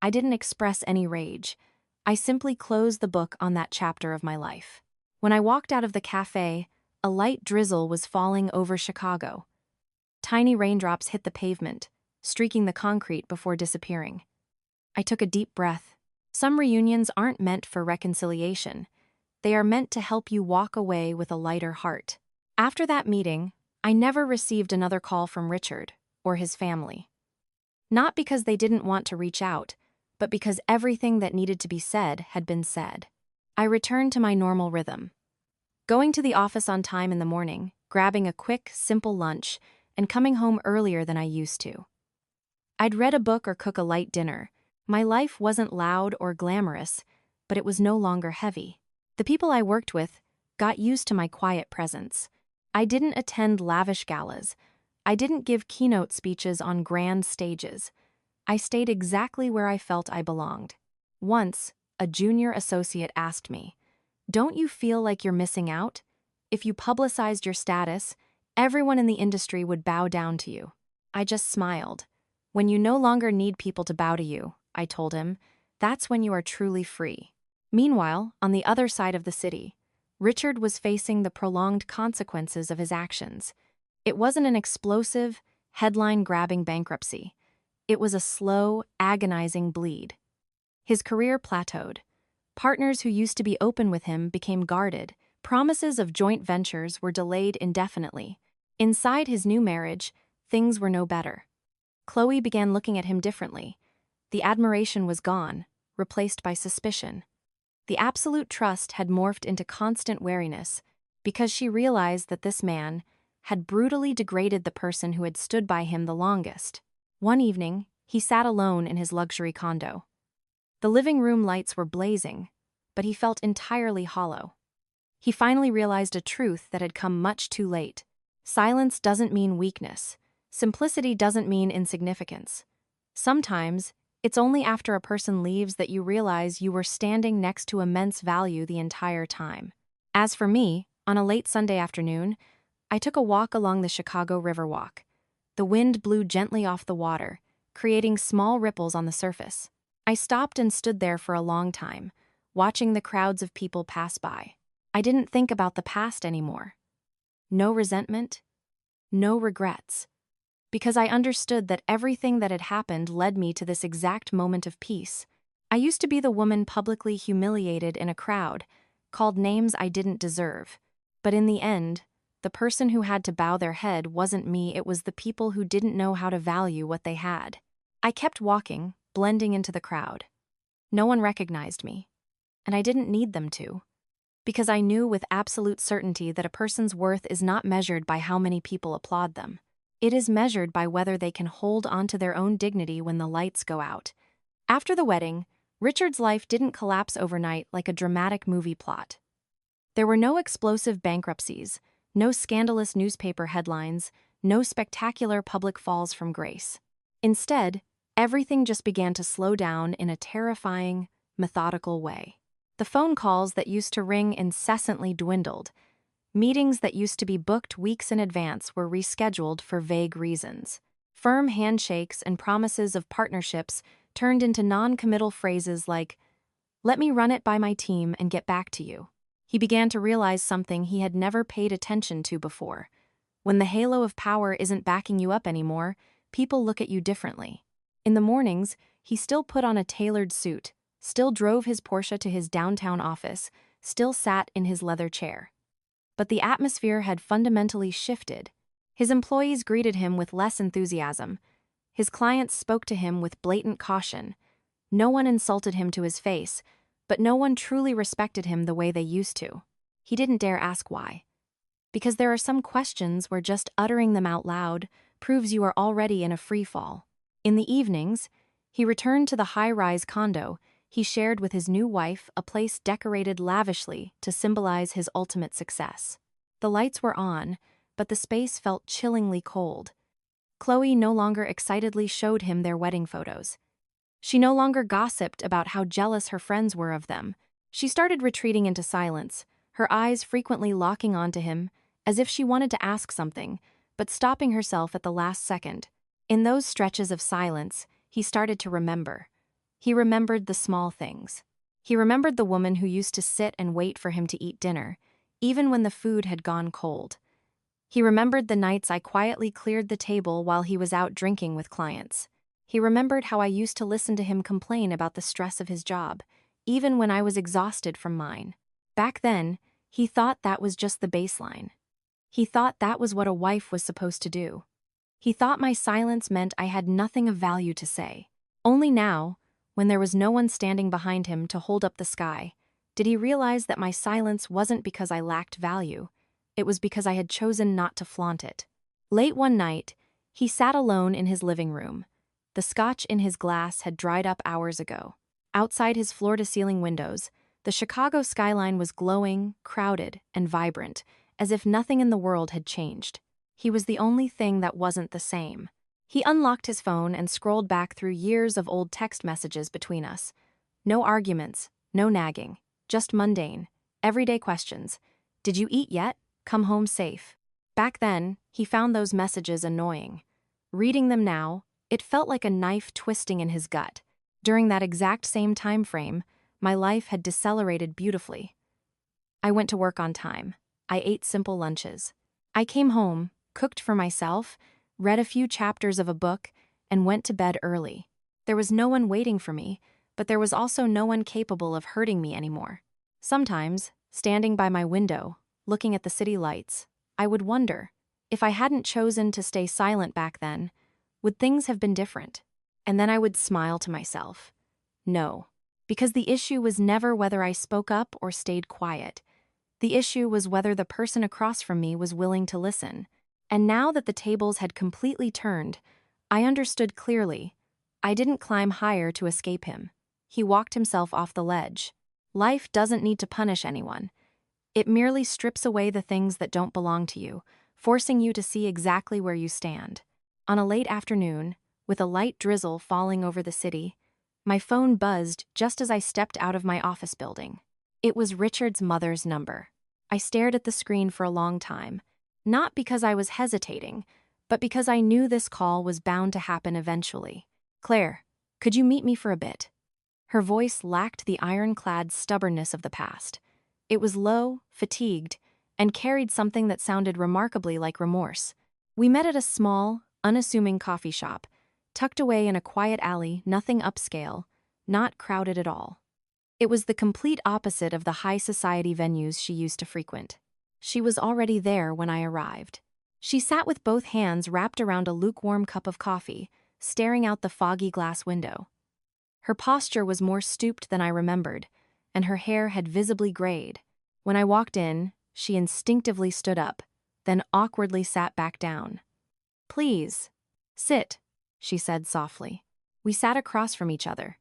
I didn't express any rage. I simply closed the book on that chapter of my life. When I walked out of the cafe, a light drizzle was falling over Chicago. Tiny raindrops hit the pavement, streaking the concrete before disappearing. I took a deep breath. Some reunions aren't meant for reconciliation. They are meant to help you walk away with a lighter heart. After that meeting, I never received another call from Richard or his family. Not because they didn't want to reach out, but because everything that needed to be said had been said. I returned to my normal rhythm. Going to the office on time in the morning, grabbing a quick, simple lunch, and coming home earlier than I used to. I'd read a book or cook a light dinner. My life wasn't loud or glamorous, but it was no longer heavy. The people I worked with got used to my quiet presence. I didn't attend lavish galas. I didn't give keynote speeches on grand stages. I stayed exactly where I felt I belonged. Once, a junior associate asked me, "Don't you feel like you're missing out? If you publicized your status, everyone in the industry would bow down to you." I just smiled. When you no longer need people to bow to you, I told him, that's when you are truly free. Meanwhile, on the other side of the city, Richard was facing the prolonged consequences of his actions. It wasn't an explosive, headline-grabbing bankruptcy. It was a slow, agonizing bleed. His career plateaued. Partners who used to be open with him became guarded. Promises of joint ventures were delayed indefinitely. Inside his new marriage, things were no better. Chloe began looking at him differently. The admiration was gone, replaced by suspicion. The absolute trust had morphed into constant wariness because she realized that this man had brutally degraded the person who had stood by him the longest. One evening, he sat alone in his luxury condo. The living room lights were blazing, but he felt entirely hollow. He finally realized a truth that had come much too late. Silence doesn't mean weakness. Simplicity doesn't mean insignificance. Sometimes, it's only after a person leaves that you realize you were standing next to immense value the entire time. As for me, on a late Sunday afternoon, I took a walk along the Chicago Riverwalk. The wind blew gently off the water, creating small ripples on the surface. I stopped and stood there for a long time, watching the crowds of people pass by. I didn't think about the past anymore. No resentment, no regrets. Because I understood that everything that had happened led me to this exact moment of peace. I used to be the woman publicly humiliated in a crowd, called names I didn't deserve. But in the end, the person who had to bow their head wasn't me, it was the people who didn't know how to value what they had. I kept walking, blending into the crowd. No one recognized me, and I didn't need them to. Because I knew with absolute certainty that a person's worth is not measured by how many people applaud them. It is measured by whether they can hold onto their own dignity when the lights go out. After the wedding, Richard's life didn't collapse overnight like a dramatic movie plot. There were no explosive bankruptcies, no scandalous newspaper headlines, no spectacular public falls from grace. Instead, everything just began to slow down in a terrifying, methodical way. The phone calls that used to ring incessantly dwindled. Meetings that used to be booked weeks in advance were rescheduled for vague reasons. Firm handshakes and promises of partnerships turned into non-committal phrases like, "Let me run it by my team and get back to you." He began to realize something he had never paid attention to before. When the halo of power isn't backing you up anymore, people look at you differently. In the mornings, he still put on a tailored suit, still drove his Porsche to his downtown office, still sat in his leather chair. But the atmosphere had fundamentally shifted. His employees greeted him with less enthusiasm. His clients spoke to him with blatant caution. No one insulted him to his face, but no one truly respected him the way they used to. He didn't dare ask why. Because there are some questions where just uttering them out loud proves you are already in a free fall. In the evenings, he returned to the high-rise condo he shared with his new wife, a place decorated lavishly to symbolize his ultimate success. The lights were on, but the space felt chillingly cold. Chloe no longer excitedly showed him their wedding photos. She no longer gossiped about how jealous her friends were of them. She started retreating into silence, her eyes frequently locking onto him, as if she wanted to ask something, but stopping herself at the last second. In those stretches of silence, he started to remember. He remembered the small things. He remembered the woman who used to sit and wait for him to eat dinner, even when the food had gone cold. He remembered the nights I quietly cleared the table while he was out drinking with clients. He remembered how I used to listen to him complain about the stress of his job, even when I was exhausted from mine. Back then, he thought that was just the baseline. He thought that was what a wife was supposed to do. He thought my silence meant I had nothing of value to say. Only now, when there was no one standing behind him to hold up the sky, did he realize that my silence wasn't because I lacked value. It was because I had chosen not to flaunt it. Late one night, he sat alone in his living room. The scotch in his glass had dried up hours ago. Outside his floor-to-ceiling windows, the Chicago skyline was glowing, crowded, and vibrant, as if nothing in the world had changed. He was the only thing that wasn't the same. He unlocked his phone and scrolled back through years of old text messages between us. No arguments, no nagging, just mundane, everyday questions. Did you eat yet? Come home safe. Back then, he found those messages annoying. Reading them now, it felt like a knife twisting in his gut. During that exact same time frame, my life had decelerated beautifully. I went to work on time. I ate simple lunches. I came home, cooked for myself, read a few chapters of a book, and went to bed early. There was no one waiting for me, but there was also no one capable of hurting me anymore. Sometimes, standing by my window, looking at the city lights, I would wonder, if I hadn't chosen to stay silent back then, would things have been different? And then I would smile to myself. No, because the issue was never whether I spoke up or stayed quiet. The issue was whether the person across from me was willing to listen. And now that the tables had completely turned, I understood clearly. I didn't climb higher to escape him. He walked himself off the ledge. Life doesn't need to punish anyone. It merely strips away the things that don't belong to you, forcing you to see exactly where you stand. On a late afternoon, with a light drizzle falling over the city, my phone buzzed just as I stepped out of my office building. It was Richard's mother's number. I stared at the screen for a long time, not because I was hesitating, but because I knew this call was bound to happen eventually. "Claire, could you meet me for a bit?" Her voice lacked the ironclad stubbornness of the past. It was low, fatigued, and carried something that sounded remarkably like remorse. We met at a small, unassuming coffee shop, tucked away in a quiet alley, nothing upscale, not crowded at all. It was the complete opposite of the high society venues she used to frequent. She was already there when I arrived. She sat with both hands wrapped around a lukewarm cup of coffee, staring out the foggy glass window. Her posture was more stooped than I remembered, and her hair had visibly grayed. When I walked in, she instinctively stood up, then awkwardly sat back down. "Please, sit," she said softly. We sat across from each other.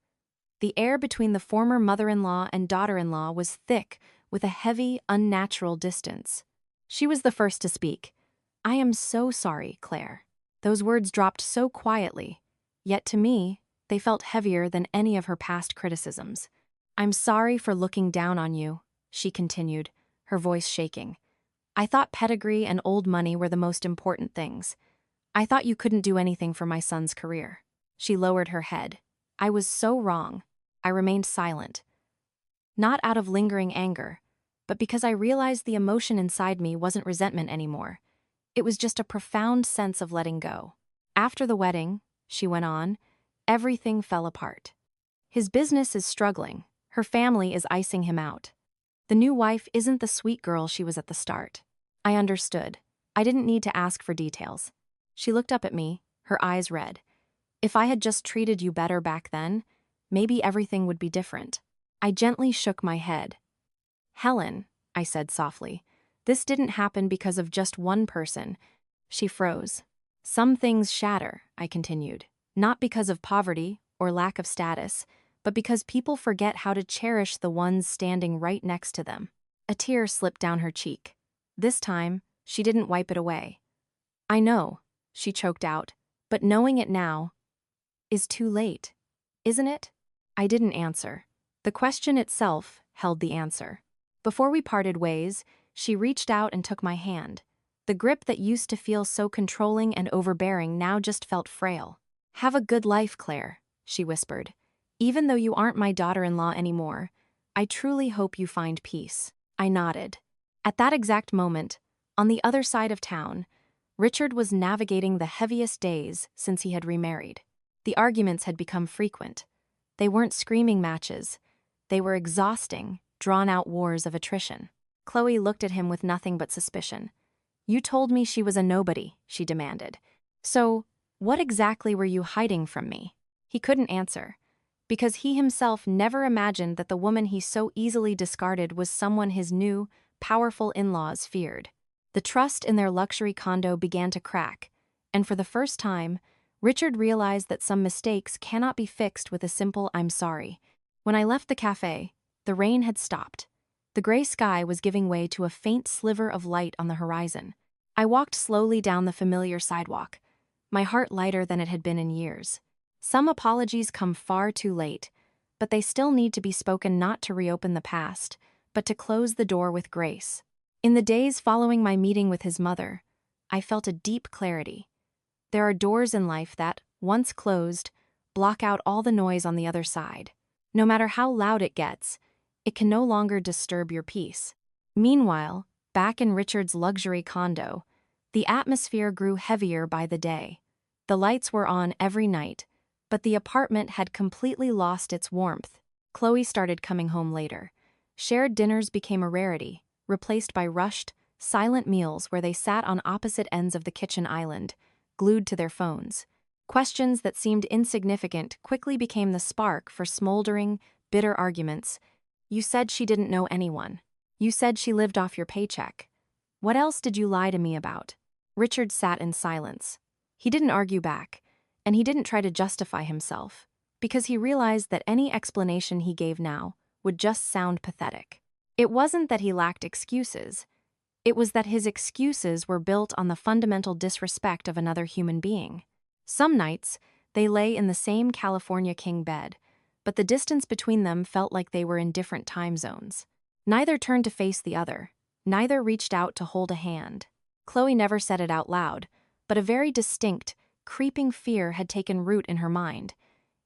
The air between the former mother-in-law and daughter-in-law was thick with a heavy, unnatural distance. She was the first to speak. "I am so sorry, Claire." Those words dropped so quietly, yet to me, they felt heavier than any of her past criticisms. "I'm sorry for looking down on you," she continued, her voice shaking. "I thought pedigree and old money were the most important things. I thought you couldn't do anything for my son's career." She lowered her head. I was so wrong. I remained silent. Not out of lingering anger, but because I realized the emotion inside me wasn't resentment anymore. It was just a profound sense of letting go. "After the wedding," she went on, "everything fell apart. His business is struggling. Her family is icing him out. The new wife isn't the sweet girl she was at the start." I understood. I didn't need to ask for details. She looked up at me, her eyes red. "If I had just treated you better back then, maybe everything would be different." I gently shook my head. "Helen," I said softly, "this didn't happen because of just one person." She froze. "Some things shatter," I continued, "not because of poverty or lack of status, but because people forget how to cherish the ones standing right next to them." A tear slipped down her cheek. This time, She didn't wipe it away. I know, she choked out, but knowing it now is too late, isn't it? I didn't answer. The question itself held the answer. Before we parted ways, she reached out and took my hand. The grip that used to feel so controlling and overbearing now just felt frail. "Have a good life, Claire," she whispered. "Even though you aren't my daughter-in-law anymore, I truly hope you find peace." I nodded. At that exact moment, on the other side of town, Richard was navigating the heaviest days since he had remarried. The arguments had become frequent. They weren't screaming matches. They were exhausting, drawn-out wars of attrition. Chloe looked at him with nothing but suspicion. "You told me she was a nobody," she demanded. "So, what exactly were you hiding from me?" He couldn't answer, because he himself never imagined that the woman he so easily discarded was someone his new, powerful in-laws feared. The trust in their luxury condo began to crack, and for the first time, Richard realized that some mistakes cannot be fixed with a simple "I'm sorry." When I left the cafe, the rain had stopped. The gray sky was giving way to a faint sliver of light on the horizon. I walked slowly down the familiar sidewalk, my heart lighter than it had been in years. Some apologies come far too late, but they still need to be spoken not to reopen the past, but to close the door with grace. In the days following my meeting with his mother, I felt a deep clarity. There are doors in life that, once closed, block out all the noise on the other side. No matter how loud it gets, it can no longer disturb your peace. Meanwhile, back in Richard's luxury condo, the atmosphere grew heavier by the day. The lights were on every night, but the apartment had completely lost its warmth. Chloe started coming home later. Shared dinners became a rarity, replaced by rushed, silent meals where they sat on opposite ends of the kitchen island, glued to their phones. Questions that seemed insignificant quickly became the spark for smoldering, bitter arguments. "You said she didn't know anyone. You said she lived off your paycheck. What else did you lie to me about?" Richard sat in silence. He didn't argue back, and he didn't try to justify himself, because he realized that any explanation he gave now would just sound pathetic. It wasn't that he lacked excuses. It was that his excuses were built on the fundamental disrespect of another human being. Some nights, they lay in the same California king bed, but the distance between them felt like they were in different time zones. Neither turned to face the other. Neither reached out to hold a hand. Chloe never said it out loud, but a very distinct, creeping fear had taken root in her mind.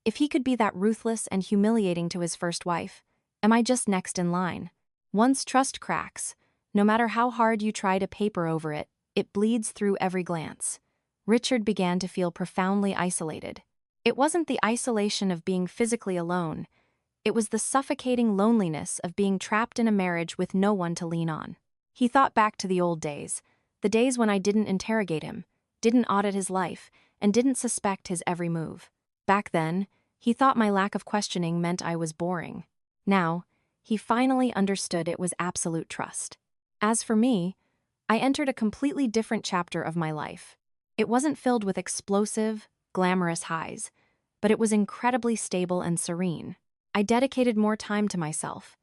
If he could be that ruthless and humiliating to his first wife, am I just next in line? Once trust cracks, no matter how hard you try to paper over it, it bleeds through every glance. Richard began to feel profoundly isolated. It wasn't the isolation of being physically alone. It was the suffocating loneliness of being trapped in a marriage with no one to lean on. He thought back to the old days, the days when I didn't interrogate him, didn't audit his life, and didn't suspect his every move. Back then, he thought my lack of questioning meant I was boring. Now, he finally understood it was absolute trust. As for me, I entered a completely different chapter of my life. It wasn't filled with explosive, glamorous highs, but it was incredibly stable and serene. I dedicated more time to myself.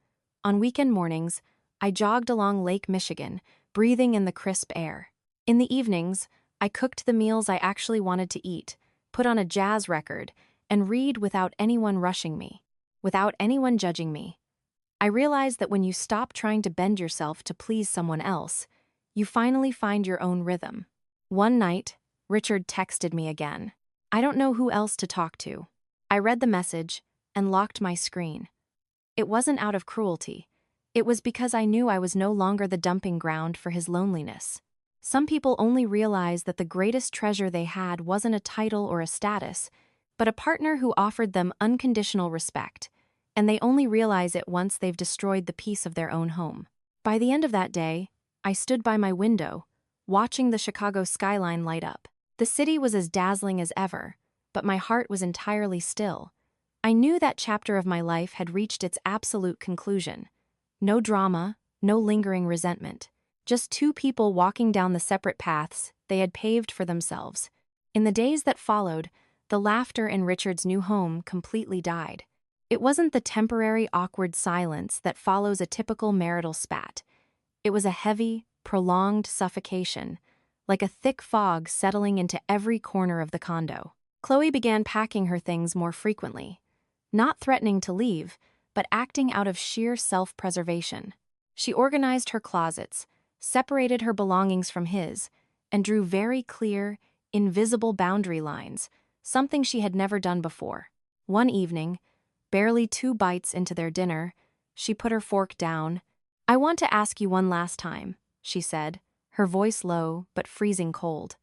On weekend mornings, I jogged along Lake Michigan, breathing in the crisp air. In the evenings, I cooked the meals I actually wanted to eat, put on a jazz record, and read without anyone rushing me, without anyone judging me. I realized that when you stop trying to bend yourself to please someone else, you finally find your own rhythm. One night, Richard texted me again. I don't know who else to talk to. I read the message and locked my screen. It wasn't out of cruelty. It was because I knew I was no longer the dumping ground for his loneliness. Some people only realize that the greatest treasure they had wasn't a title or a status, but a partner who offered them unconditional respect, and they only realize it once they've destroyed the peace of their own home. By the end of that day, I stood by my window, watching the Chicago skyline light up. The city was as dazzling as ever, but my heart was entirely still. I knew that chapter of my life had reached its absolute conclusion. No drama, no lingering resentment. Just two people walking down the separate paths they had paved for themselves. In the days that followed, the laughter in Richard's new home completely died. It wasn't the temporary awkward silence that follows a typical marital spat. It was a heavy, prolonged suffocation, like a thick fog settling into every corner of the condo. Chloe began packing her things more frequently, not threatening to leave, but acting out of sheer self-preservation. She organized her closets, separated her belongings from his, and drew very clear, invisible boundary lines, something she had never done before. One evening, barely 2 bites into their dinner, she put her fork down. "I want to ask you one last time," she said, her voice low but freezing cold.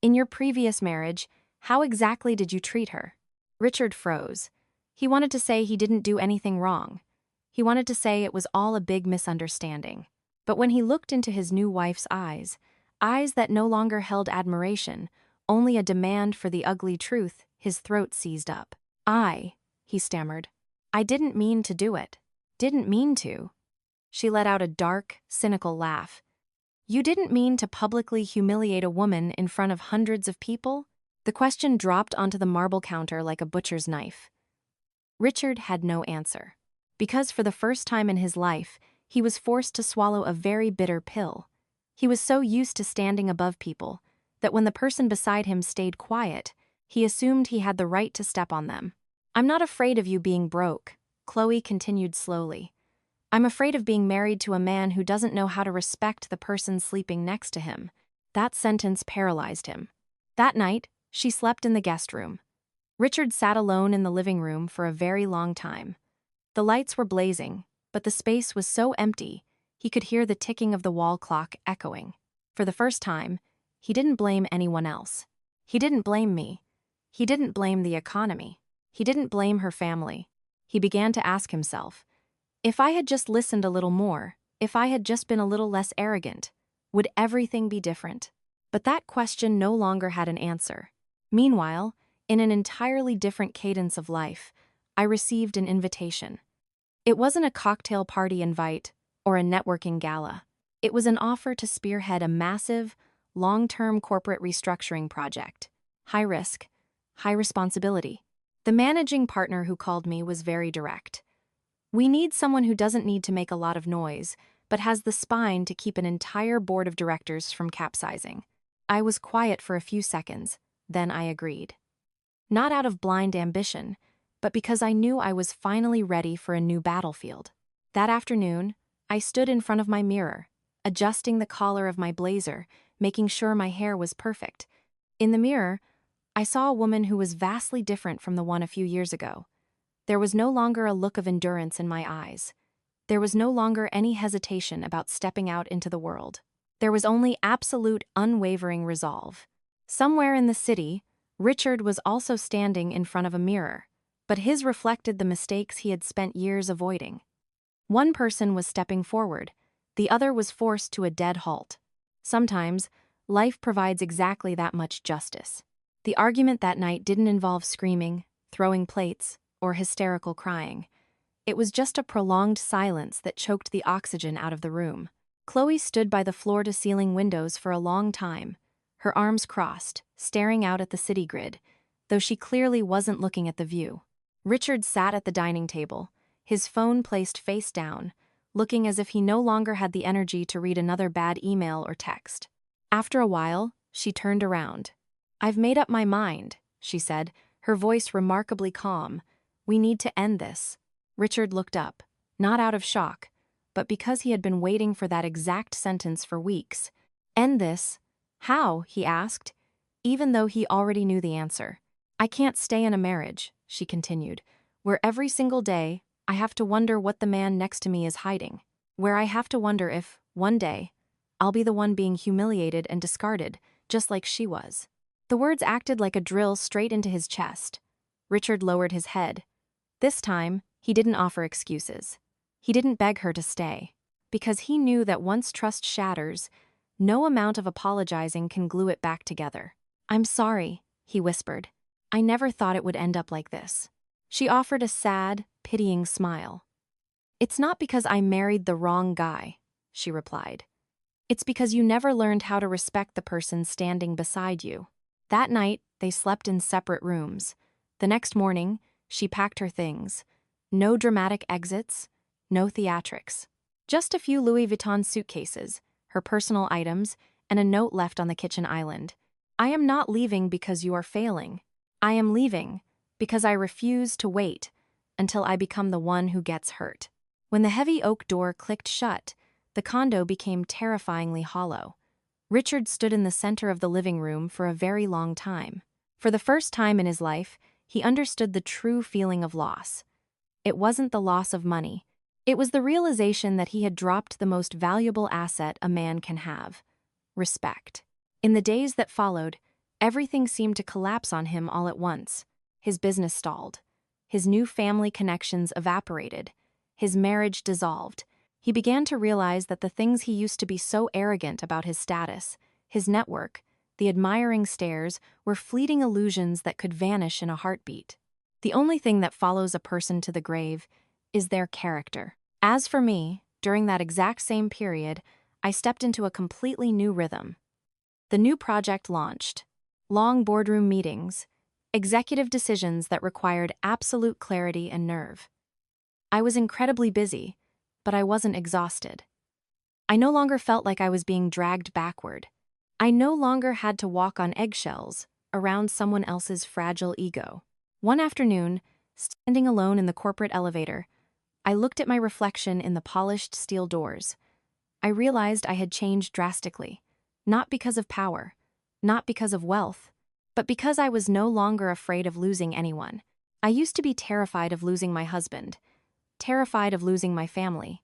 "In your previous marriage, how exactly did you treat her?" Richard froze. He wanted to say he didn't do anything wrong. He wanted to say it was all a big misunderstanding. But when he looked into his new wife's eyes that no longer held admiration, only a demand for the ugly truth, his throat seized up. He stammered. "I didn't mean to do it. Didn't mean to." She let out a dark, cynical laugh. "You didn't mean to publicly humiliate a woman in front of hundreds of people?" The question dropped onto the marble counter like a butcher's knife. Richard had no answer. Because for the first time in his life, he was forced to swallow a very bitter pill. He was so used to standing above people that when the person beside him stayed quiet, he assumed he had the right to step on them. "I'm not afraid of you being broke," Chloe continued slowly. "I'm afraid of being married to a man who doesn't know how to respect the person sleeping next to him." That sentence paralyzed him. That night, she slept in the guest room. Richard sat alone in the living room for a very long time. The lights were blazing, but the space was so empty, he could hear the ticking of the wall clock echoing. For the first time, he didn't blame anyone else. He didn't blame me. He didn't blame the economy. He didn't blame her family. He began to ask himself, if I had just listened a little more, if I had just been a little less arrogant, would everything be different? But that question no longer had an answer. Meanwhile, in an entirely different cadence of life, I received an invitation. It wasn't a cocktail party invite or a networking gala. It was an offer to spearhead a massive, long-term corporate restructuring project. High risk, high responsibility. The managing partner who called me was very direct. "We need someone who doesn't need to make a lot of noise, but has the spine to keep an entire board of directors from capsizing." I was quiet for a few seconds, then I agreed. Not out of blind ambition, but because I knew I was finally ready for a new battlefield. That afternoon, I stood in front of my mirror, adjusting the collar of my blazer, making sure my hair was perfect. In the mirror, I saw a woman who was vastly different from the one a few years ago. There was no longer a look of endurance in my eyes. There was no longer any hesitation about stepping out into the world. There was only absolute, unwavering resolve. Somewhere in the city, Richard was also standing in front of a mirror, but his reflected the mistakes he had spent years avoiding. One person was stepping forward, the other was forced to a dead halt. Sometimes, life provides exactly that much justice. The argument that night didn't involve screaming, throwing plates, or hysterical crying. It was just a prolonged silence that choked the oxygen out of the room. Chloe stood by the floor-to-ceiling windows for a long time, her arms crossed, staring out at the city grid, though she clearly wasn't looking at the view. Richard sat at the dining table, his phone placed face down, looking as if he no longer had the energy to read another bad email or text. After a while, she turned around. "I've made up my mind," she said, her voice remarkably calm. "We need to end this." Richard looked up, not out of shock, but because he had been waiting for that exact sentence for weeks. "End this? How?" he asked, even though he already knew the answer. "I can't stay in a marriage," she continued, "where every single day I have to wonder what the man next to me is hiding, where I have to wonder if, one day, I'll be the one being humiliated and discarded, just like she was." The words acted like a drill straight into his chest. Richard lowered his head. This time, he didn't offer excuses. He didn't beg her to stay, because he knew that once trust shatters, no amount of apologizing can glue it back together. "I'm sorry," he whispered. "I never thought it would end up like this." She offered a sad, pitying smile. "It's not because I married the wrong guy," she replied. "It's because you never learned how to respect the person standing beside you." That night, they slept in separate rooms. The next morning, she packed her things. No dramatic exits, no theatrics. Just a few Louis Vuitton suitcases, her personal items, and a note left on the kitchen island. I am not leaving because you are failing. I am leaving because I refuse to wait until I become the one who gets hurt. When the heavy oak door clicked shut, the condo became terrifyingly hollow. Richard stood in the center of the living room for a very long time. For the first time in his life, he understood the true feeling of loss. It wasn't the loss of money. It was the realization that he had dropped the most valuable asset a man can have: respect. In the days that followed, everything seemed to collapse on him all at once. His business stalled. His new family connections evaporated. His marriage dissolved. He began to realize that the things he used to be so arrogant about, his status, his network, the admiring stares, were fleeting illusions that could vanish in a heartbeat. The only thing that follows a person to the grave is their character. As for me, during that exact same period, I stepped into a completely new rhythm. The new project launched. Long boardroom meetings, executive decisions that required absolute clarity and nerve. I was incredibly busy, but I wasn't exhausted. I no longer felt like I was being dragged backward. I no longer had to walk on eggshells around someone else's fragile ego. One afternoon, standing alone in the corporate elevator, I looked at my reflection in the polished steel doors. I realized I had changed drastically, not because of power, not because of wealth, but because I was no longer afraid of losing anyone. I used to be terrified of losing my husband, terrified of losing my family,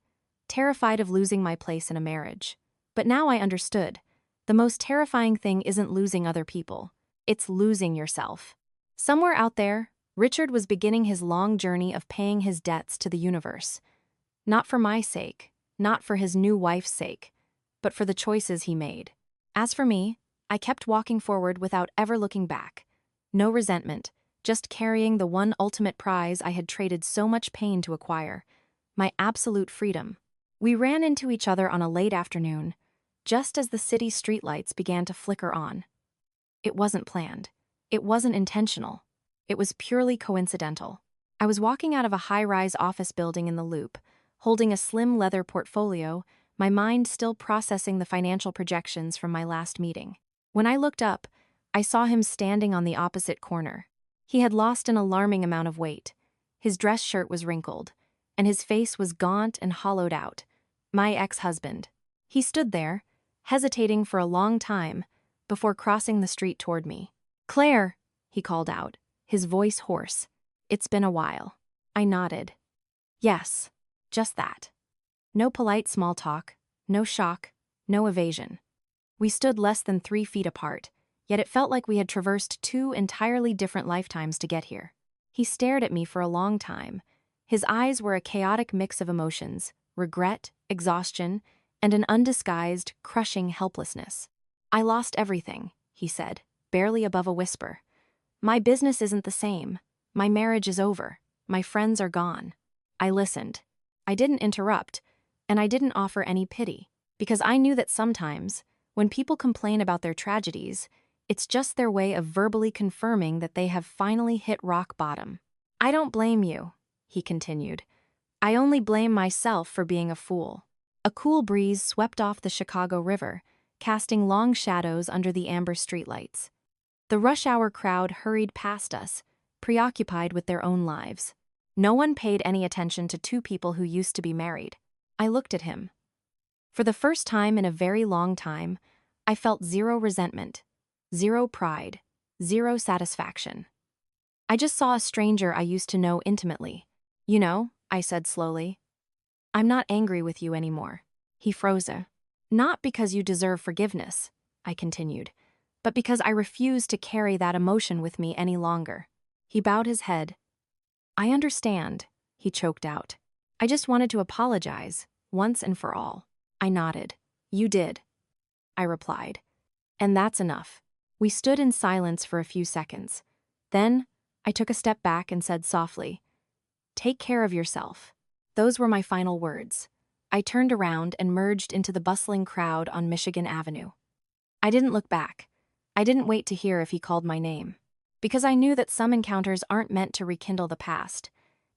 terrified of losing my place in a marriage. But now I understood. The most terrifying thing isn't losing other people. It's losing yourself. Somewhere out there, Richard was beginning his long journey of paying his debts to the universe. Not for my sake, not for his new wife's sake, but for the choices he made. As for me, I kept walking forward without ever looking back. No resentment, just carrying the one ultimate prize I had traded so much pain to acquire: my absolute freedom. We ran into each other on a late afternoon, just as the city streetlights began to flicker on. It wasn't planned. It wasn't intentional. It was purely coincidental. I was walking out of a high-rise office building in the Loop, holding a slim leather portfolio, my mind still processing the financial projections from my last meeting. When I looked up, I saw him standing on the opposite corner. He had lost an alarming amount of weight. His dress shirt was wrinkled, and his face was gaunt and hollowed out. My ex-husband. He stood there, hesitating for a long time, before crossing the street toward me. "Claire," he called out, his voice hoarse. "It's been a while." I nodded. Yes, just that. No polite small talk, no shock, no evasion. We stood less than 3 feet apart, yet it felt like we had traversed 2 entirely different lifetimes to get here. He stared at me for a long time. His eyes were a chaotic mix of emotions: regret, exhaustion, and an undisguised, crushing helplessness. "I lost everything," he said, barely above a whisper. "My business isn't the same. My marriage is over. My friends are gone." I listened. I didn't interrupt, and I didn't offer any pity, because I knew that sometimes, when people complain about their tragedies, it's just their way of verbally confirming that they have finally hit rock bottom. "I don't blame you," he continued. "I only blame myself for being a fool." A cool breeze swept off the Chicago River, casting long shadows under the amber streetlights. The rush-hour crowd hurried past us, preoccupied with their own lives. No one paid any attention to 2 people who used to be married. I looked at him. For the first time in a very long time, I felt zero resentment, zero pride, zero satisfaction. I just saw a stranger I used to know intimately. "You know," I said slowly, "I'm not angry with you anymore." He froze. "Not because you deserve forgiveness," I continued, "but because I refuse to carry that emotion with me any longer." He bowed his head. "I understand," he choked out. "I just wanted to apologize, once and for all." I nodded. "You did," I replied. "And that's enough." We stood in silence for a few seconds. Then, I took a step back and said softly, "Take care of yourself." Those were my final words. I turned around and merged into the bustling crowd on Michigan Avenue. I didn't look back. I didn't wait to hear if he called my name. Because I knew that some encounters aren't meant to rekindle the past.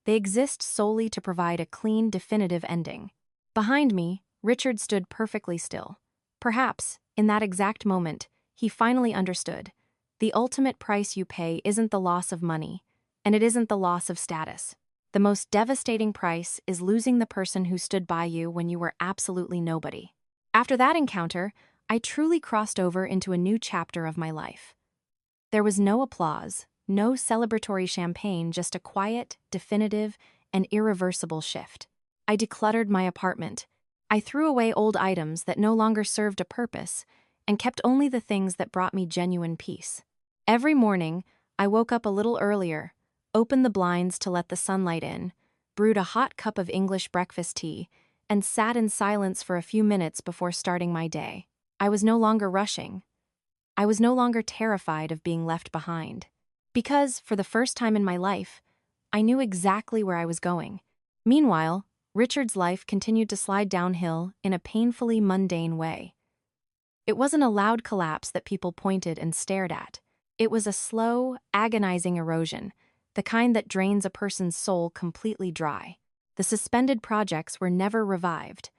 They exist solely to provide a clean, definitive ending. Behind me, Richard stood perfectly still, Perhaps, in that exact moment, he finally understood. The ultimate price you pay isn't the loss of money, and it isn't the loss of status. The most devastating price is losing the person who stood by you when you were absolutely nobody. After that encounter, I truly crossed over into a new chapter of my life. There was no applause, no celebratory champagne, just a quiet, definitive, and irreversible shift. I decluttered my apartment. I threw away old items that no longer served a purpose and kept only the things that brought me genuine peace. Every morning, I woke up a little earlier, opened the blinds to let the sunlight in, brewed a hot cup of English breakfast tea, and sat in silence for a few minutes before starting my day. I was no longer rushing. I was no longer terrified of being left behind. Because, for the first time in my life, I knew exactly where I was going. Meanwhile, Richard's life continued to slide downhill in a painfully mundane way. It wasn't a loud collapse that people pointed and stared at. It was a slow, agonizing erosion, the kind that drains a person's soul completely dry. The suspended projects were never revived.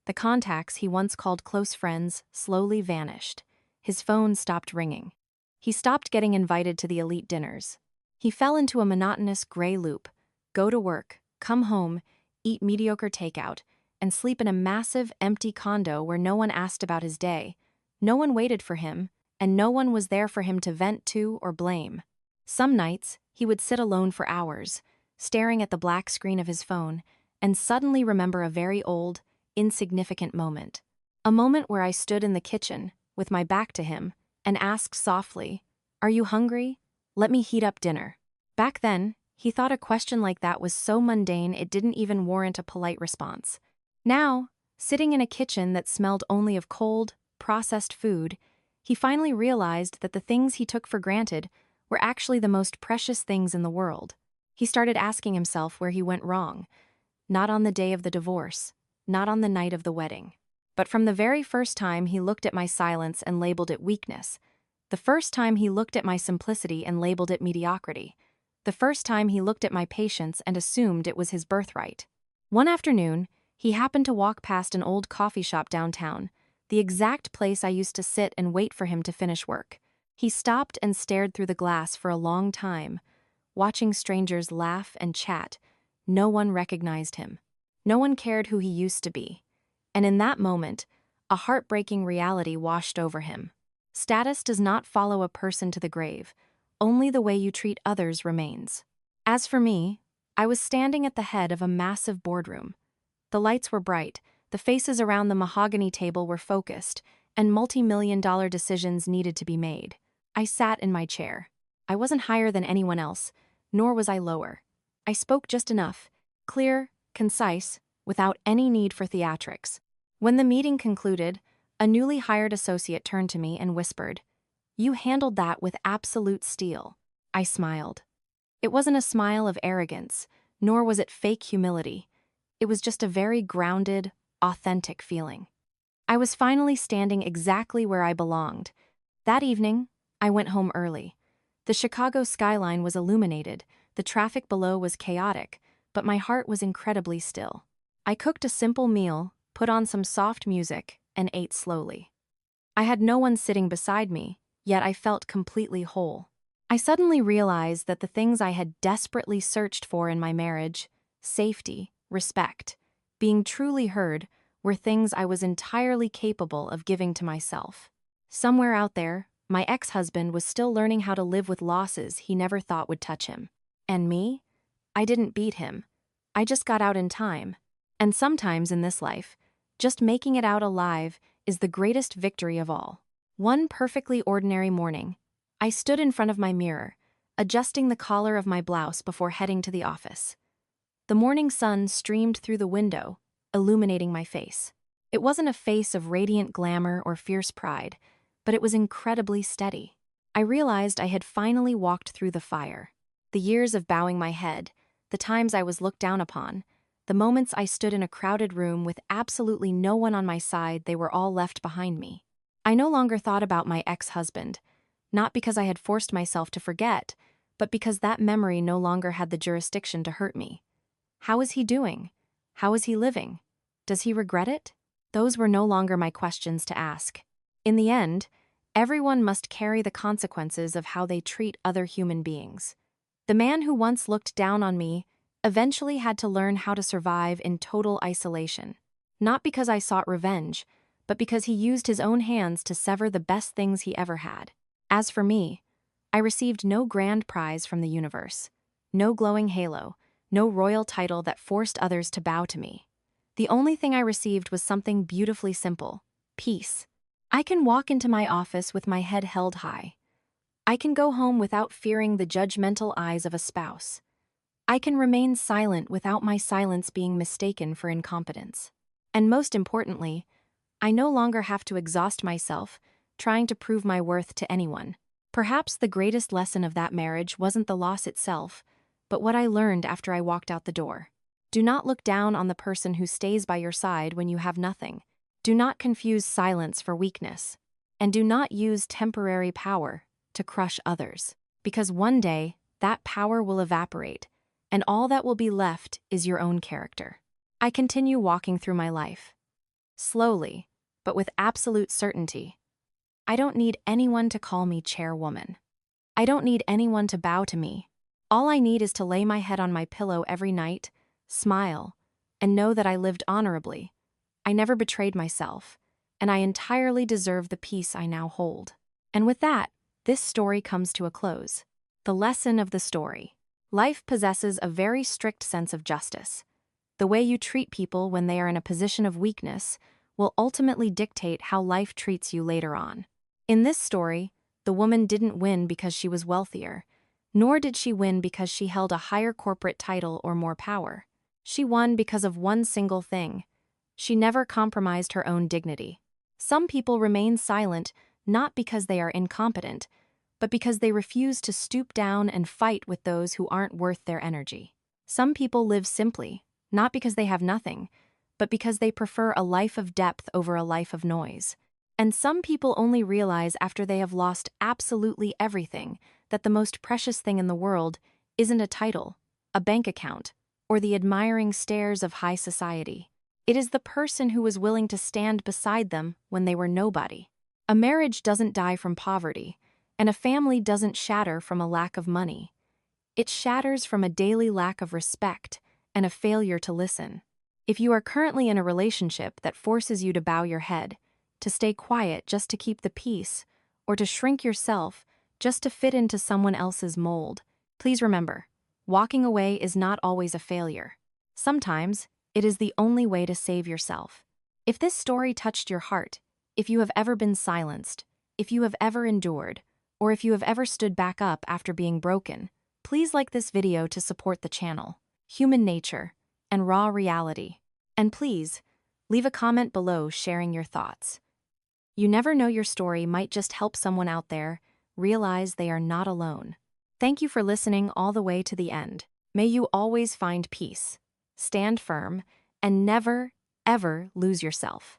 The contacts he once called close friends slowly vanished. His phone stopped ringing. He stopped getting invited to the elite dinners. He fell into a monotonous gray loop: go to work, come home, eat mediocre takeout, and sleep in a massive, empty condo where no one asked about his day. No one waited for him, and no one was there for him to vent to or blame. Some nights, he would sit alone for hours, staring at the black screen of his phone, and suddenly remember a very old, insignificant moment. A moment where I stood in the kitchen, with my back to him, and asked softly, "Are you hungry? Let me heat up dinner." Back then, he thought a question like that was so mundane it didn't even warrant a polite response. Now, sitting in a kitchen that smelled only of cold, processed food, he finally realized that the things he took for granted were actually the most precious things in the world. He started asking himself where he went wrong, not on the day of the divorce, not on the night of the wedding, but from the very first time he looked at my silence and labeled it weakness, the first time he looked at my simplicity and labeled it mediocrity, the first time he looked at my patience and assumed it was his birthright. One afternoon, he happened to walk past an old coffee shop downtown, the exact place I used to sit and wait for him to finish work. He stopped and stared through the glass for a long time, watching strangers laugh and chat. No one recognized him. No one cared who he used to be. And in that moment, a heartbreaking reality washed over him. Status does not follow a person to the grave. Only the way you treat others remains. As for me, I was standing at the head of a massive boardroom. The lights were bright, the faces around the mahogany table were focused, and multi-million-dollar decisions needed to be made. I sat in my chair. I wasn't higher than anyone else, nor was I lower. I spoke just enough, clear, concise, without any need for theatrics. When the meeting concluded, a newly hired associate turned to me and whispered, "You handled that with absolute steel." I smiled. It wasn't a smile of arrogance, nor was it fake humility. It was just a very grounded, authentic feeling. I was finally standing exactly where I belonged. That evening, I went home early. The Chicago skyline was illuminated, the traffic below was chaotic, but my heart was incredibly still. I cooked a simple meal, put on some soft music, and ate slowly. I had no one sitting beside me, yet I felt completely whole. I suddenly realized that the things I had desperately searched for in my marriage, safety, respect, being truly heard, were things I was entirely capable of giving to myself. Somewhere out there, my ex-husband was still learning how to live with losses he never thought would touch him. And me? I didn't beat him. I just got out in time. And sometimes in this life, just making it out alive is the greatest victory of all. One perfectly ordinary morning, I stood in front of my mirror, adjusting the collar of my blouse before heading to the office. The morning sun streamed through the window, illuminating my face. It wasn't a face of radiant glamour or fierce pride, but it was incredibly steady. I realized I had finally walked through the fire. The years of bowing my head, the times I was looked down upon, the moments I stood in a crowded room with absolutely no one on my side, they were all left behind me. I no longer thought about my ex-husband, not because I had forced myself to forget, but because that memory no longer had the jurisdiction to hurt me. How is he doing? How is he living? Does he regret it? those were no longer my questions to ask. In the end, everyone must carry the consequences of how they treat other human beings. The man who once looked down on me eventually had to learn how to survive in total isolation. Not because I sought revenge, but because he used his own hands to sever the best things he ever had. As for me, I received no grand prize from the universe, no glowing halo, no royal title that forced others to bow to me. The only thing I received was something beautifully simple: peace. I can walk into my office with my head held high. I can go home without fearing the judgmental eyes of a spouse. I can remain silent without my silence being mistaken for incompetence. And most importantly, I no longer have to exhaust myself trying to prove my worth to anyone. Perhaps the greatest lesson of that marriage wasn't the loss itself, but what I learned after I walked out the door. Do not look down on the person who stays by your side when you have nothing. Do not confuse silence for weakness. And do not use temporary power to crush others, because one day that power will evaporate, and all that will be left is your own character. I continue walking through my life. Slowly, but with absolute certainty. I don't need anyone to call me chairwoman. I don't need anyone to bow to me. All I need is to lay my head on my pillow every night, smile, and know that I lived honorably. I never betrayed myself, and I entirely deserve the peace I now hold. And with that, this story comes to a close. The lesson of the story. Life possesses a very strict sense of justice. The way you treat people when they are in a position of weakness will ultimately dictate how life treats you later on. In this story, the woman didn't win because she was wealthier, nor did she win because she held a higher corporate title or more power. She won because of one single thing. She never compromised her own dignity. Some people remain silent not because they are incompetent, but because they refuse to stoop down and fight with those who aren't worth their energy. Some people live simply, not because they have nothing, but because they prefer a life of depth over a life of noise. And some people only realize after they have lost absolutely everything that the most precious thing in the world isn't a title, a bank account, or the admiring stares of high society. It is the person who was willing to stand beside them when they were nobody. A marriage doesn't die from poverty, and a family doesn't shatter from a lack of money. It shatters from a daily lack of respect and a failure to listen. If you are currently in a relationship that forces you to bow your head, to stay quiet just to keep the peace, or to shrink yourself just to fit into someone else's mold, please remember, walking away is not always a failure. Sometimes, it is the only way to save yourself. If this story touched your heart, if you have ever been silenced, if you have ever endured, or if you have ever stood back up after being broken, please like this video to support the channel, Human Nature, and Raw Reality. And please, leave a comment below sharing your thoughts. You never know, your story might just help someone out there realize they are not alone. Thank you for listening all the way to the end. May you always find peace, stand firm, and never, ever lose yourself.